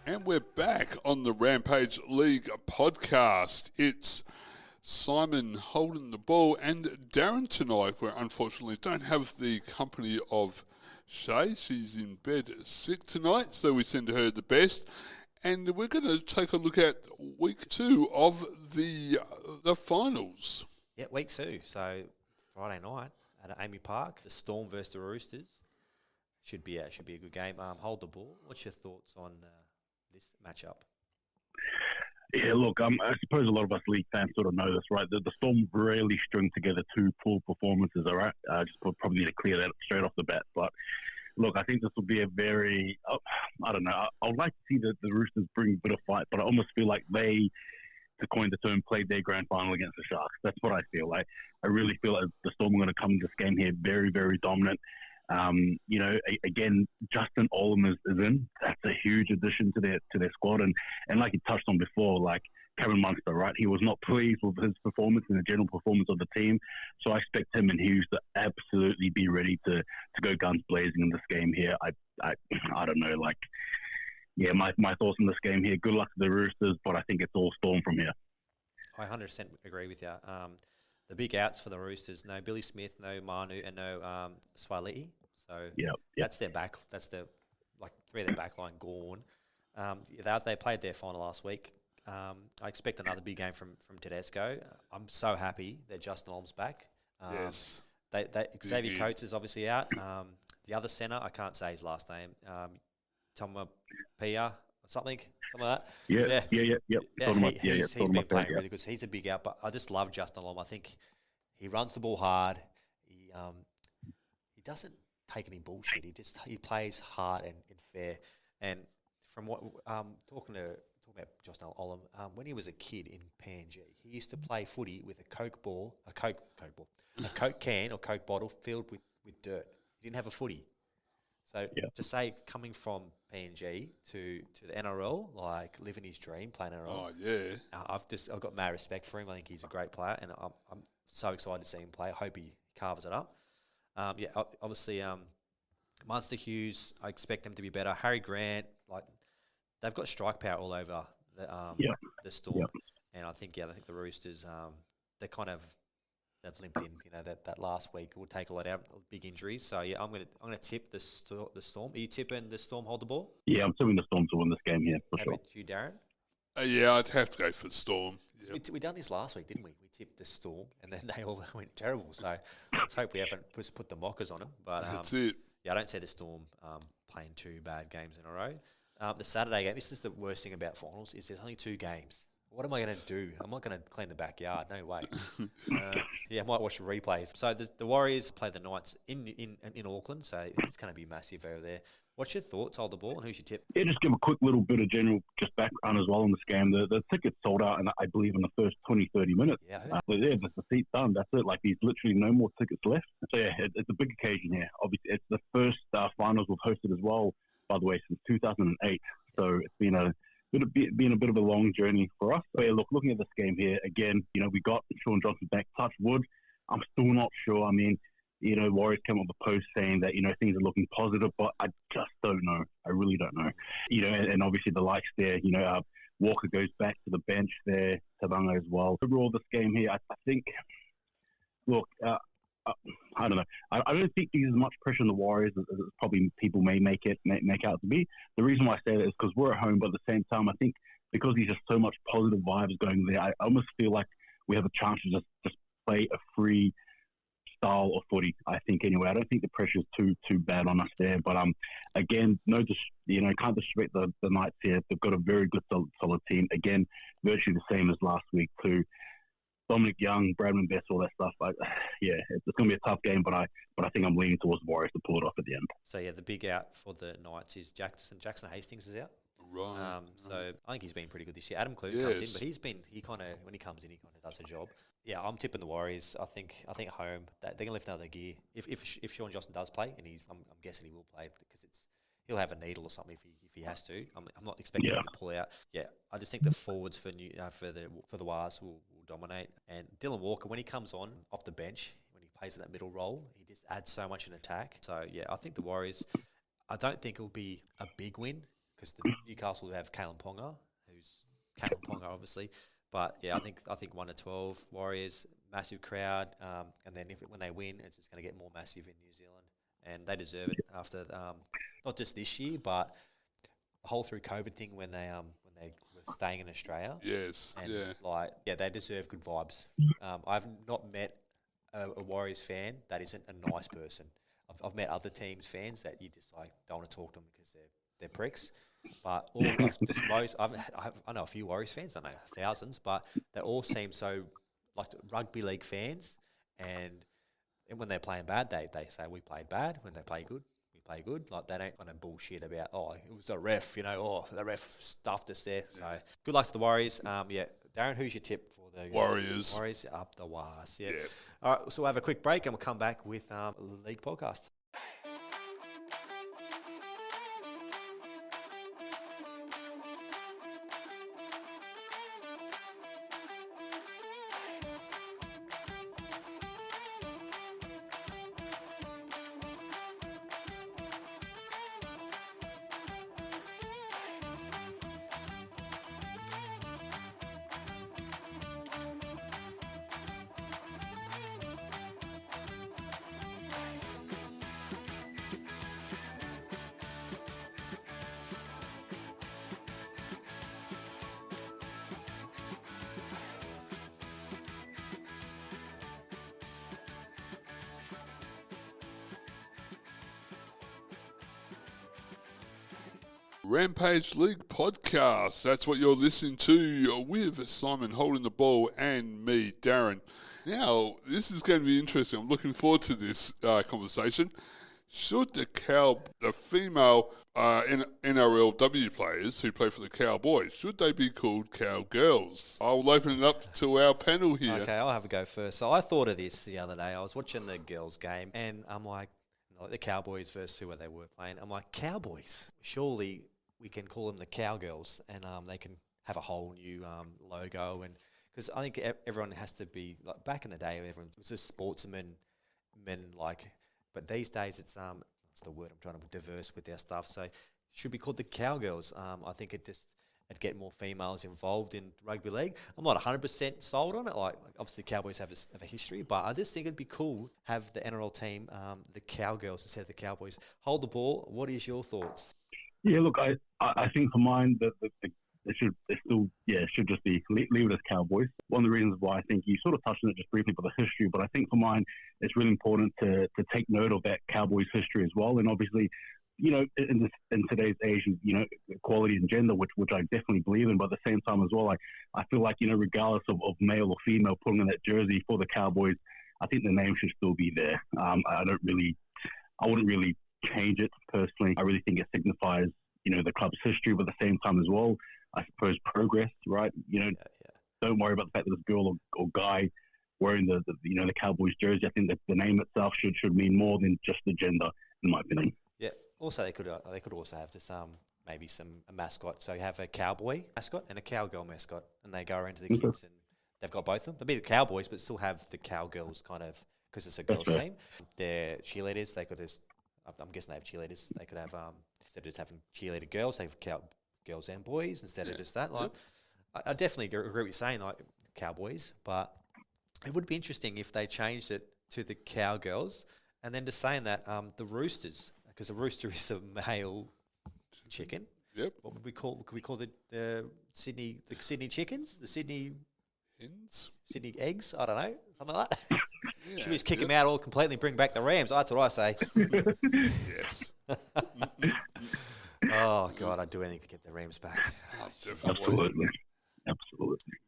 And we're back on the Rampage League podcast. It's Simon holding the ball and Darren tonight, where unfortunately don't have the company of Shay. She's in bed sick tonight, so we send her the best. And we're going to take a look at week 2 of the finals. Yeah, week 2. So Friday night at Amy Park, the Storm versus the Roosters. Should be a good game. Hold the ball. What's your thoughts on this matchup? Yeah, look, I suppose a lot of us league fans sort of know this, right? The Storm really string together 2 full performances, all right? Probably need to clear that straight off the bat. But look, I think this will be a very, I don't know, I would like to see the Roosters bring a bit of fight, but I almost feel like they, to coin the term, played their grand final against the Sharks. That's what I feel like. I really feel like the Storm are going to come into this game here very, very dominant. Again, Justin Olam is in. That's a huge addition to their squad, and like you touched on before, like Cameron Munster, right? He was not pleased with his performance and the general performance of the team, so I expect him and Hughes to absolutely be ready to go guns blazing in this game here. I don't know, like, yeah, my thoughts on this game here. Good luck to the Roosters, but I think it's all Storm from here. I 100% agree with you. The big outs for the Roosters: no Billy Smith, no Manu, and no Swaliti. So that's their back. That's the 3 of their back line gone. They played their final last week. I expect another big game from Tedesco. I'm so happy that Justin Olm's back. Yes. Xavier Coates is obviously out. The other centre, I can't say his last name. Tomapia, something like that. Yeah. He's been playing really good. So he's a big out, but I just love Justin Lom. I think he runs the ball hard. He doesn't take any bullshit. He plays hard and fair. And from what talking about Justin Lom, when he was a kid in PNG, he used to play footy with a Coke can or Coke bottle filled with dirt. He didn't have a footy. So to say coming from PNG to the NRL, like living his dream, playing NRL. Oh yeah. I've got mad respect for him. I think he's a great player, and I'm so excited to see him play. I hope he carves it up. Obviously, Munster Hughes, I expect them to be better. Harry Grant, like they've got strike power all over the Storm, and I think the Roosters, they've limped in. You know that last week will take a lot out, big injuries. So I'm gonna tip the Storm. Are you tipping the Storm hold the ball? Yeah, I'm tipping the Storm to win this game here for How sure. about you, Darren? Yeah, I'd have to go for the Storm. Yep. We done this last week, didn't we? We tipped the Storm, and then they all went terrible. So let's hope we haven't put the mockers on them. But that's it. Yeah, I don't see the Storm playing 2 bad games in a row. The Saturday game, this is the worst thing about finals, is there's only 2 games. What am I going to do? I'm not going to clean the backyard. No way. I might watch the replays. So the Warriors play the Knights in Auckland, so it's going to be massive over there. What's your thoughts, hold the ball, and who's your tip? Yeah, just give a quick little bit of general just background as well on this game. The tickets sold out, I believe, in the first 20, 30 minutes. Yeah, that's the seat done. That's it. Like, there's literally no more tickets left. So, yeah, it's a big occasion here. Obviously, it's the first finals we've hosted as well, by the way, since 2008. So it's been a bit of a long journey for us. So, yeah, looking at this game here, again, we got Shaun Johnson back. Touch wood. I'm still not sure. I mean, Warriors came up with a post saying that, things are looking positive, but I just don't know. I really don't know. And obviously the likes there, Walker goes back to the bench there, Tabanga as well. Overall, this game here, I think, look, I don't know. I don't think there's as much pressure on the Warriors as probably people may make out to be. The reason why I say that is because we're at home, but at the same time, I think because there's just so much positive vibes going there, I almost feel like we have a chance to just play a free style of footy, I think, anyway. I don't think the pressure is too bad on us there. But again, can't disrespect the Knights here. They've got a very good solid team. Again, virtually the same as last week too. Dominic Young, Bradman Best, all that stuff. It's going to be a tough game, but I think I'm leaning towards the Warriors to pull it off at the end. So the big out for the Knights is Jackson Hastings is out. Right. So I think he's been pretty good this year. Adam Clune comes in, but he kind of when he comes in, he kind of does a job. Yeah, I'm tipping the Warriors. I think at home they're going to lift another gear. If Shaun Johnson does play, and I'm guessing he will play because he'll have a needle or something if he has to. I'm not expecting him to pull out. Yeah, I just think the forwards for the Wars will dominate. And Dylan Walker, when he comes on off the bench, when he plays in that middle role, he just adds so much in attack. So yeah, I think the Warriors. I don't think it'll be a big win because the Newcastle will have Kalen Ponga, who's Kalen Ponga obviously. But yeah, I think 1-12 Warriors, massive crowd, and then when they win, it's just going to get more massive in New Zealand, and they deserve it after not just this year, but the whole through COVID thing when they were staying in Australia. Yes, and they deserve good vibes. I've not met a Warriors fan that isn't a nice person. I've met other teams fans that you just don't want to talk to them because they're pricks. But I know a few Warriors fans, I don't know thousands, but they all seem so like rugby league fans. And when they're playing bad, they say we played bad. When they play good, we play good. Like they don't kind of bullshit about it was the ref, the ref stuffed us there. So good luck to the Warriors. Darren, who's your tip for the Warriors? Warriors up the Wars. Yeah. All right, so we'll have a quick break and we'll come back with League Podcast. Rampage League podcast. That's what you're listening to with Simon holding the ball and me, Darren. Now, this is going to be interesting. I'm looking forward to this conversation. Should the female NRLW players who play for the Cowboys, should they be called Cowgirls? I'll open it up to our panel here. Okay, I'll have a go first. So I thought of this the other day. I was watching the girls' game, and I'm like the Cowboys versus who they were playing. I'm like, Cowboys? Surely we can call them the Cowgirls, and they can have a whole new logo. And because I think everyone has to be, like back in the day, everyone was just sportsmen, but these days it's what's the word I'm trying to diverse with their stuff. So it should be called the Cowgirls. I think it'd get more females involved in rugby league. I'm not 100% sold on it. Like obviously the Cowboys have a history, but I just think it'd be cool have the NRL team, the Cowgirls instead of the Cowboys. Hold the ball. What is your thoughts? Yeah, look, I think for mine that it should just be leave it as Cowboys. One of the reasons why I think you sort of touched on it just briefly for the history, but I think for mine it's really important to take note of that Cowboys history as well. And obviously, you know, in today's age, you know, equality and gender, which I definitely believe in, but at the same time as well, I feel like, you know, regardless of male or female putting on that jersey for the Cowboys, I think the name should still be there. I wouldn't really change it personally. I really think it signifies, you know, the club's history, but at the same time as well, I suppose progress, right? You know, don't worry about the fact that this girl or guy wearing the Cowboys jersey. I think that the name itself should mean more than just the gender, in my opinion. Yeah. Also, they could also have just maybe a mascot. So you have a cowboy mascot and a cowgirl mascot, and they go around to the kids, and they've got both of them. They'll be the Cowboys, but still have the Cowgirls kind of because it's a girls' team. They're cheerleaders. They could just, I'm guessing they have cheerleaders. They could have instead of just having cheerleader girls, they have girls and boys instead of just that. Like, I definitely agree with what you're saying, like Cowboys, but it would be interesting if they changed it to the Cowgirls, and then just saying that the Roosters, because a rooster is a male chicken. Yep. What would we call? Could we call the Sydney chickens? The Sydney hens? Sydney eggs? I don't know, something like that. Should we just kick them out all completely, bring back the Rams? That's what I say. Yes. Oh God, I'd do anything to get the Rams back. Absolutely.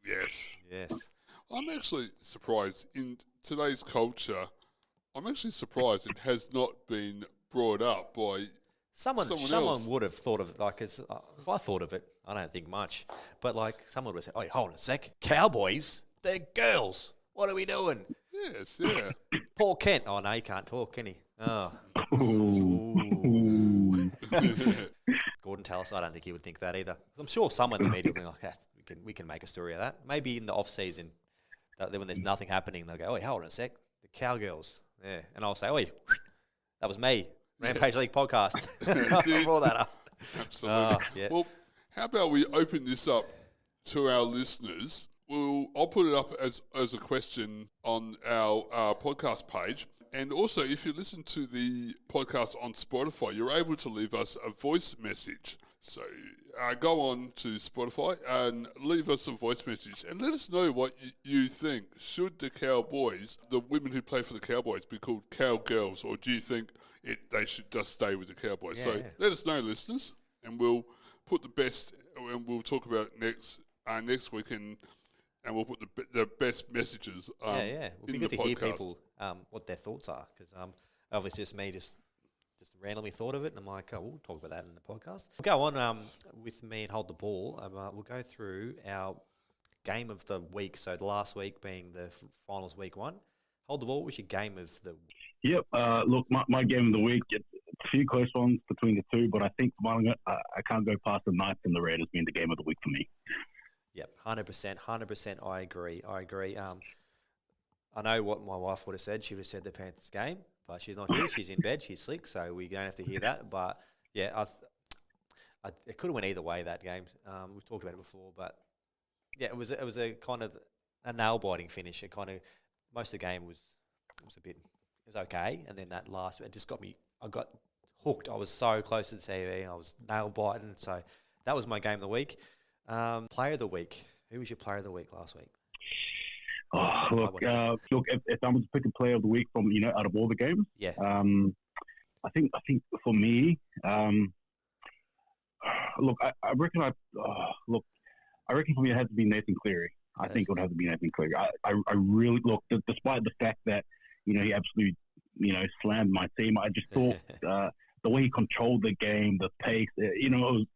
Yes. Yes. I'm actually surprised in today's culture. I'm actually surprised it has not been brought up by someone else. Would have thought of it. Like, if I thought of it, I don't think much. But like, someone would have said, "Oh, hold on a sec, Cowboys, they're girls. What are we doing?" Yes, yeah. Paul Kent. Oh no, he can't talk, can he? Oh. Gordon Tallis, I don't think he would think that either. I'm sure someone in the media will be like, we can make a story of that. Maybe in the off season, when there's nothing happening, they'll go, "Oh, hold on a sec, the Cowgirls." Yeah, and I'll say, "Oh, that was me, Rampage League podcast." I brought that up. Absolutely. Yeah. Well, how about we open this up to our listeners? I'll put it up as a question on our podcast page. And also, if you listen to the podcast on Spotify, you're able to leave us a voice message. So go on to Spotify and leave us a voice message and let us know what you think. Should the Cowboys, the women who play for the Cowboys, be called Cowgirls, or do you think they should just stay with the Cowboys? Let us know, listeners, and we'll put the best, and we'll talk about it next week, and we'll put the best messages It'll be in good the to podcast. hear people what their thoughts are, because obviously it's me just randomly thought of it, and I'm like, oh, we'll talk about that in the podcast. We'll go on with me and Hold the Ball. We'll go through our game of the week. So the last week being the finals week 1. Hold the Ball, what's your game of the week? Yep. Look, my game of the week, it's a few close ones between the two, but I think I can't go past the Knights and the Raiders being the game of the week for me. Yep, 100%. I agree. I know what my wife would have said. She would have said the Panthers game, but she's not here. She's in bed. She's sick, so we don't have to hear that. But yeah, it could have went either way, that game. We've talked about it before, but yeah, it was a kind of a nail biting finish. It kind of most of the game was okay, and then that last it just got me. I got hooked. I was so close to the TV. I was nail biting. So that was my game of the week. Player of the week. Who was your player of the week last week? Oh, look, if I was to pick a player of the week from, out of all the games, yeah. I think for me, look, I reckon I reckon for me it has to be Nathan Cleary. I think it would have to be Nathan Cleary. I really look, despite the fact that he absolutely slammed my team. I just thought the way he controlled the game, the pace, it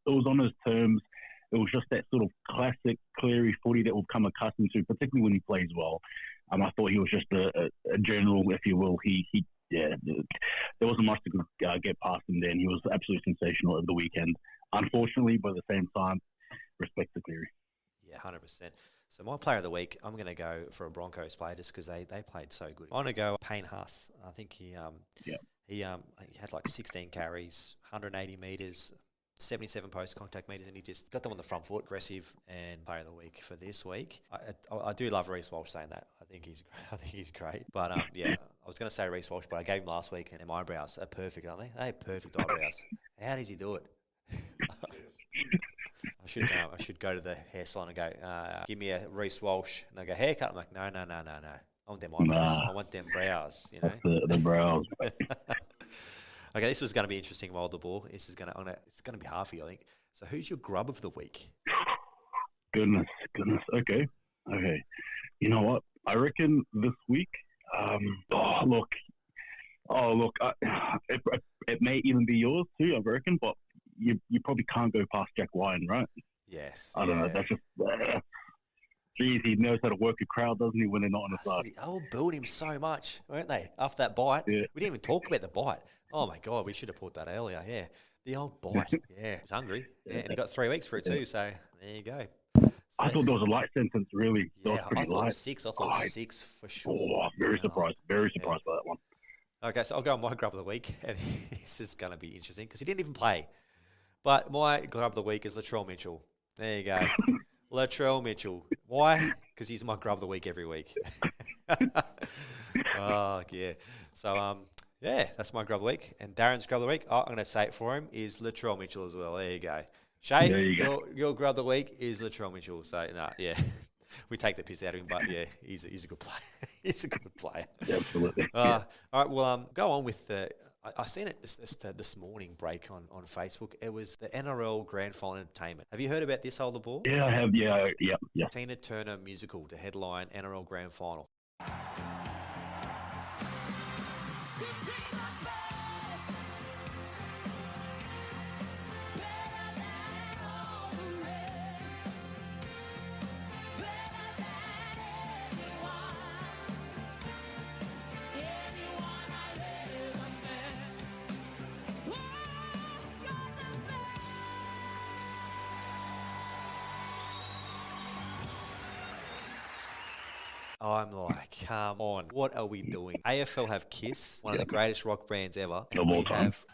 was on his terms. It was just that sort of classic Cleary footy that we've come accustomed to, particularly when he plays well. I thought he was just a general, if you will. There wasn't much to get past him there, and he was absolutely sensational over the weekend. Unfortunately, but at the same time, respect to Cleary. Yeah, 100%. So my player of the week, I'm going to go for a Broncos player just because they played so good. I'm going to go Papenhuyzen. I think he had like 16 carries, 180 metres, 77 post-contact metres, and he just got them on the front foot, aggressive, and player of the week for this week. I do love Reece Walsh saying that. I think he's great. But I was going to say Reece Walsh, but I gave him last week, and them eyebrows are perfect, aren't they? They have perfect eyebrows. How does he do it? I should go to the hair salon and go, give me a Reece Walsh, and they go, haircut. I'm like, no. I want them eyebrows. I want them brows. The brows. Okay, this was going to be interesting. Wild the ball. It's going to be hard for you, I think. So, who's your grub of the week? Goodness. Okay. You know what? I reckon this week. It may even be yours too. I reckon, but you probably can't go past Jack Ryan, right? Yes. I don't know. That's just. Geez, he knows how to work a crowd, doesn't he, when they're not on the side? They all booed him so much, weren't they? After that bite. Yeah. We didn't even talk about the bite. Oh, my God, we should have put that earlier, yeah. The old bite, yeah. He was hungry, yeah, and he got 3 weeks for it too, so there you go. So, I thought there was a light sentence, really. Yeah, I thought 6. I thought 6 for sure. Oh, very surprised by that one. Okay, so I'll go on my grub of the week, and this is going to be interesting because he didn't even play. But my grub of the week is Latrell Mitchell. There you go. Latrell Mitchell. Why? Because he's my grub of the week every week. Oh, yeah. So, that's my grub of the week. And Darren's grub of the week, I'm going to say it for him, is Latrell Mitchell as well. There you go. Shay, your grub of the week is Latrell Mitchell. So, we take the piss out of him, but yeah, he's a good player. He's a good player. Absolutely. All right, well, go on with the... I seen it this morning break on Facebook. It was the NRL Grand Final Entertainment. Have you heard about this, Hold the Ball? Yeah, I have. Yeah. Tina Turner musical to headline NRL Grand Final. I'm like, come on, what are we doing? AFL have Kiss, one of the greatest rock bands ever. And we have...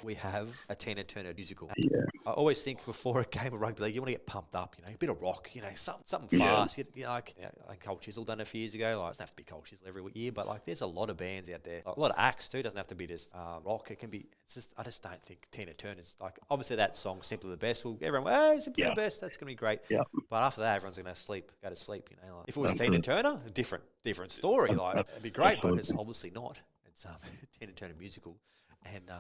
we have a Tina Turner musical. Yeah. I always think before a game of rugby league, you want to get pumped up, a bit of rock, something fast. Like Cole Chisel done a few years ago. Like, it doesn't have to be Cole Chisel every year, but there's a lot of bands out there, a lot of acts too. It doesn't have to be just rock. It can be. I just don't think Tina Turner's obviously that song "Simply the Best." Well, everyone, hey, Simply the Best. That's gonna be great. Yeah. But after that, everyone's gonna go to sleep. If it was Tina Turner, a different story. It'd be great, but it's obviously not. It's Tina Turner musical, and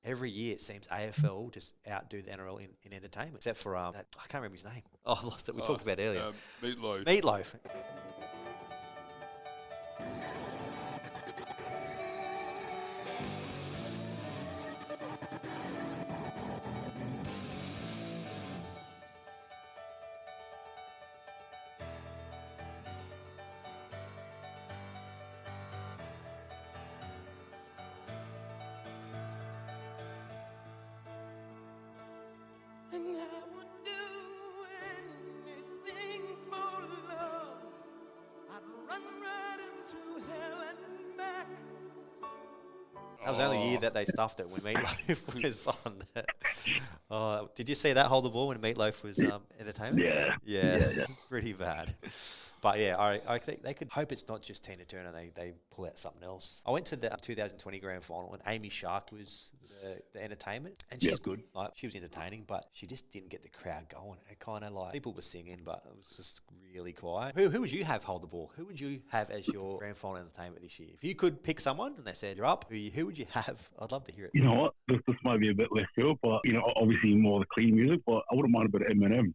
every year it seems AFL just outdo the NRL in entertainment, except for I can't remember his name. Oh, I lost it. We talked about earlier. Meatloaf. That was the only year that they stuffed it when Meatloaf was on. Did you see that hold the ball when Meatloaf was entertainment? Yeah. Yeah. It's pretty bad. But yeah, I think they could hope it's not just Tina Turner. They pull out something else. I went to the 2020 Grand Final and Amy Shark was the entertainment, and she's good. Like, she was entertaining, but she just didn't get the crowd going. It kind of like people were singing, but it was just really quiet. Who would you have hold the ball? Who would you have as your Grand Final entertainment this year? If you could pick someone and they said you're up, who would you have? I'd love to hear it. You know what? This might be a bit left field, but obviously more the clean music. But I wouldn't mind a bit of Eminem.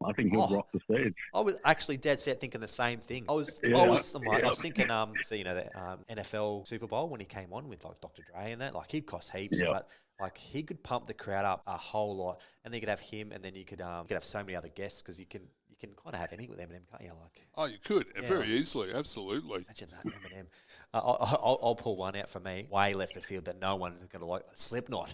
I think he'll rock the stage. I was actually dead set thinking the same thing. I was thinking, the NFL Super Bowl when he came on with like Dr. Dre and that. Like, he'd cost heaps, but like he could pump the crowd up a whole lot. And then you could have him, and then you could have so many other guests because you can kind of have anything with Eminem, can't you? Like, you could very easily, absolutely. Imagine that, Eminem. I'll pull one out for me. Way left of field that no one's going to like. Slipknot.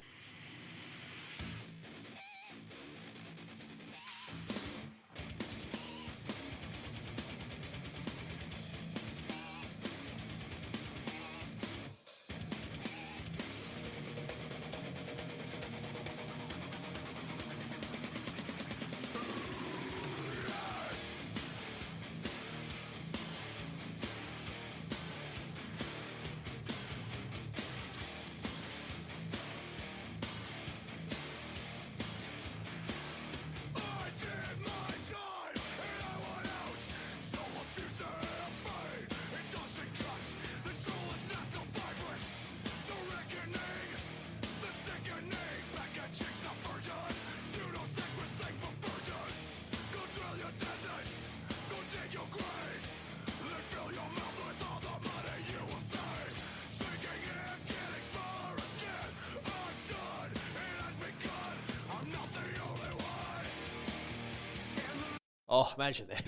Oh, imagine that.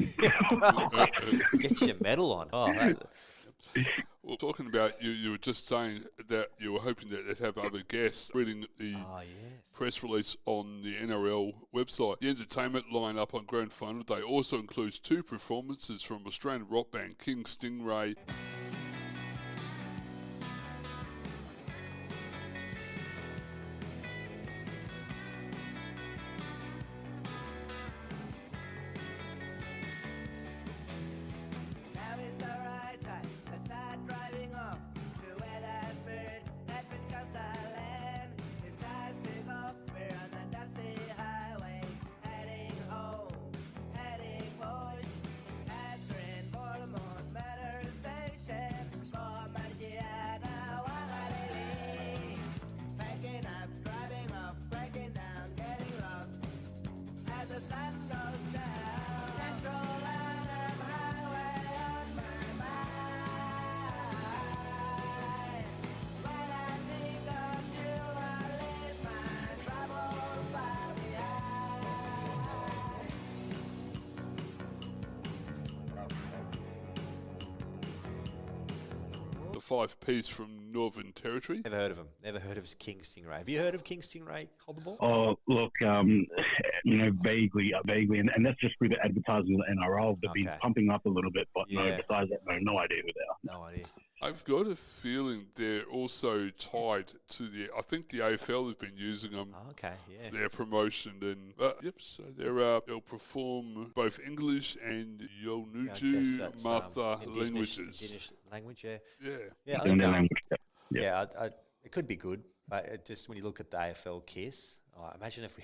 Get your medal on. Well, talking about you were just saying that you were hoping that they'd have other guests. Reading the press release on the NRL website, the entertainment lineup on Grand Final Day also includes 2 performances from Australian rock band King Stingray. The 5-piece from Northern Territory. Never heard of him. Never heard of King Stingray. Have you heard of King Stingray? Hold the ball. Oh, look, vaguely, and that's just through the advertising of the NRL. They've been pumping up a little bit, but no, besides that, no idea who they are. No idea. I've got a feeling they're also tied to I think the AFL has been using them for their promotion. And so they'll perform both English and Yolnuju Martha languages. Indigenous language, it could be good, but it just when you look at the AFL Kiss, imagine if we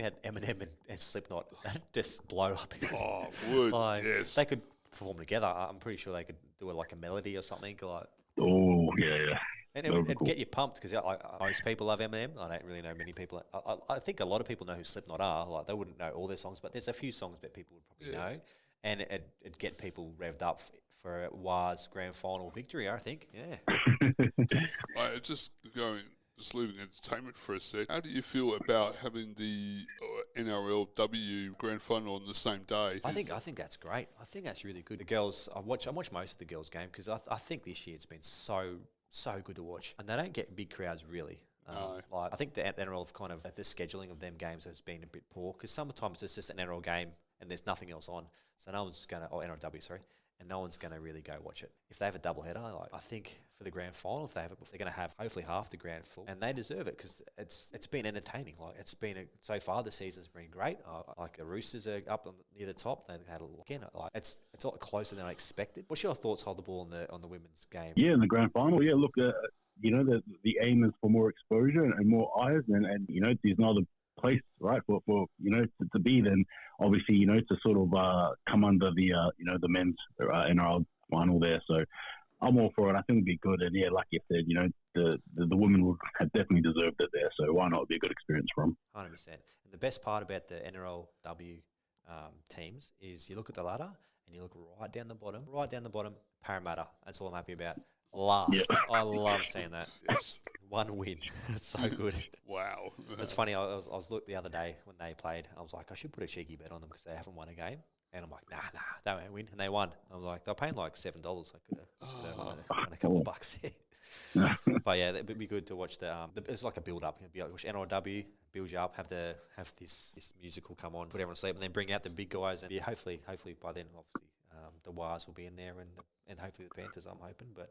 had Eminem and Slipknot, that'd just blow up. Oh, would yes. They could perform together. I'm pretty sure they could do a melody or something like. Oh yeah. And it'd get you pumped because most people love Eminem. I don't really know many people. I think a lot of people know who Slipknot are. Like, they wouldn't know all their songs, but there's a few songs that people would probably know. and it'd get people revved up for a WA's Grand Final victory, I think. Yeah. Just leaving entertainment for a sec. How do you feel about having the NRLW Grand Final on the same day? I think that's great. I think that's really good. The girls, I watch most of the girls' game because I think this year it's been so good to watch, and they don't get big crowds really. Like I think the NRL have kind of the scheduling of them games has been a bit poor because sometimes it's just an NRL game and there's nothing else on, so no one's going to NRLW and no one's going to really go watch it. If they have a doubleheader, I think for the grand final, if they're going to have hopefully half the grand full, and they deserve it because it's been entertaining. Like it's been so far the season's been great. Like the Roosters are up near the top. They've had it's a lot closer than I expected. What's your thoughts? Hold the ball on the women's game. Yeah, in the grand final. Yeah, look, the aim is for more exposure and more eyes, and there's no other place, right, for to be then obviously to sort of come under the the men's NRL final there. So I'm all for it. I think it'd be good, and yeah, like you said, the women would have definitely deserved it there. So why not? It'd be a good experience for them. 100%. And the best part about the NRLW teams is you look at the ladder and you look right down the bottom. Parramatta. That's all I'm happy about. Last. Yep. I love seeing that. Yes. One win. It's so good. Wow. It's funny. I was looked the other day when they played. I was like, I should put a cheeky bet on them because they haven't won a game. And I'm like, nah, they won't win. And they won. I was like, they're paying like $7. I could have won a couple of bucks there. But yeah, it'd be good to watch it's like a build up. Watch NRLW, build you up, have this musical come on, put everyone to sleep, and then bring out the big guys. And hopefully by then, obviously, the Wires will be in there, and hopefully the Panthers, I'm hoping. But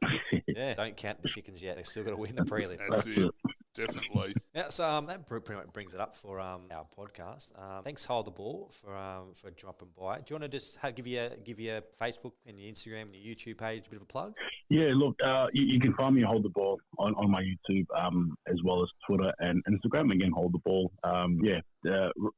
yeah, don't count the chickens yet. They've still got to win the prelim. That's it. Definitely. Yeah, so that pretty much brings it up for our podcast. Thanks, Hold the Ball, for dropping by. Do you want to just give your Facebook and your Instagram and your YouTube page a bit of a plug? Yeah, look, you can find me Hold the Ball on my YouTube, as well as Twitter and Instagram. Again, Hold the Ball.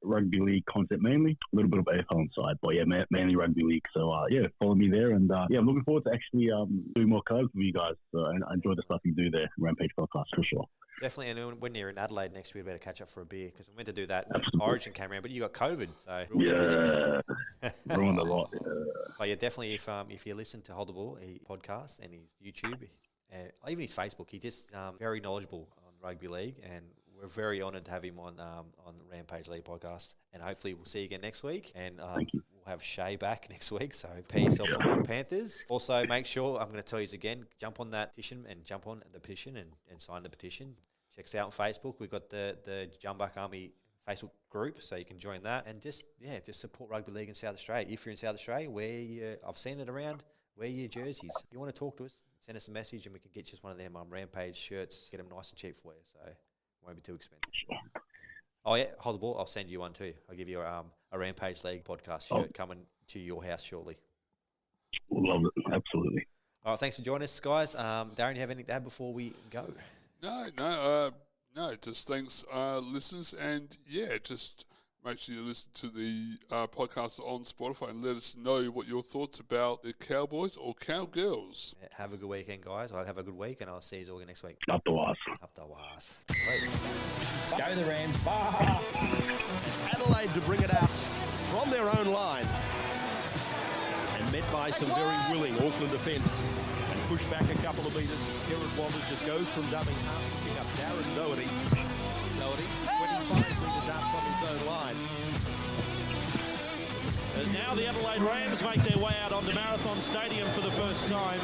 Rugby league content mainly, a little bit of AFL on the side, but yeah, mainly rugby league. So follow me there, and I'm looking forward to actually doing more collabs with you guys. And I enjoy the stuff you do there, Rampage Podcast for sure. Definitely, and when you're in Adelaide next week, we better catch up for a beer because we meant to do that when Origin came around, but you got COVID, so ruined a lot. Yeah. But yeah, definitely, if you listen to Hold the Ball, his podcast and his YouTube, even his Facebook, he's just very knowledgeable on rugby league, and we're very honoured to have him on the Rampage League podcast, and hopefully we'll see you again next week, and we'll have Shay back next week, so pay yourself for the Panthers. Also, make sure, I'm going to tell you again, jump on that petition and sign the petition. Check us out on Facebook. We've got the Jumbuck Army Facebook group, so you can join that, and just support rugby league in South Australia. If you're in South Australia, I've seen it around, wear your jerseys. If you want to talk to us, send us a message, and we can get just one of them Rampage shirts, get them nice and cheap for you, so it won't be too expensive. Oh yeah, Hold the Ball, I'll send you one too. I'll give you a Rampage League podcast shirt coming to your house shortly. Love it, absolutely. All right, thanks for joining us, guys. Darren, you have anything to add before we go? No, just thanks, listeners, and yeah, just make sure you listen to the podcast on Spotify and let us know what your thoughts about the Cowboys or Cowgirls. Yeah, have a good weekend, guys. I'll have a good week, and I'll see you all next week. Up the Wars. Go the Rams. Adelaide to bring it out from their own line. And met by some very willing Auckland defence. And pushed back a couple of metres. Kerrod Walters just goes from dubbing half to pick up Darren Doherty. 25 metres out from his own line. As now the Adelaide Rams make their way out onto Marathon Stadium for the first time.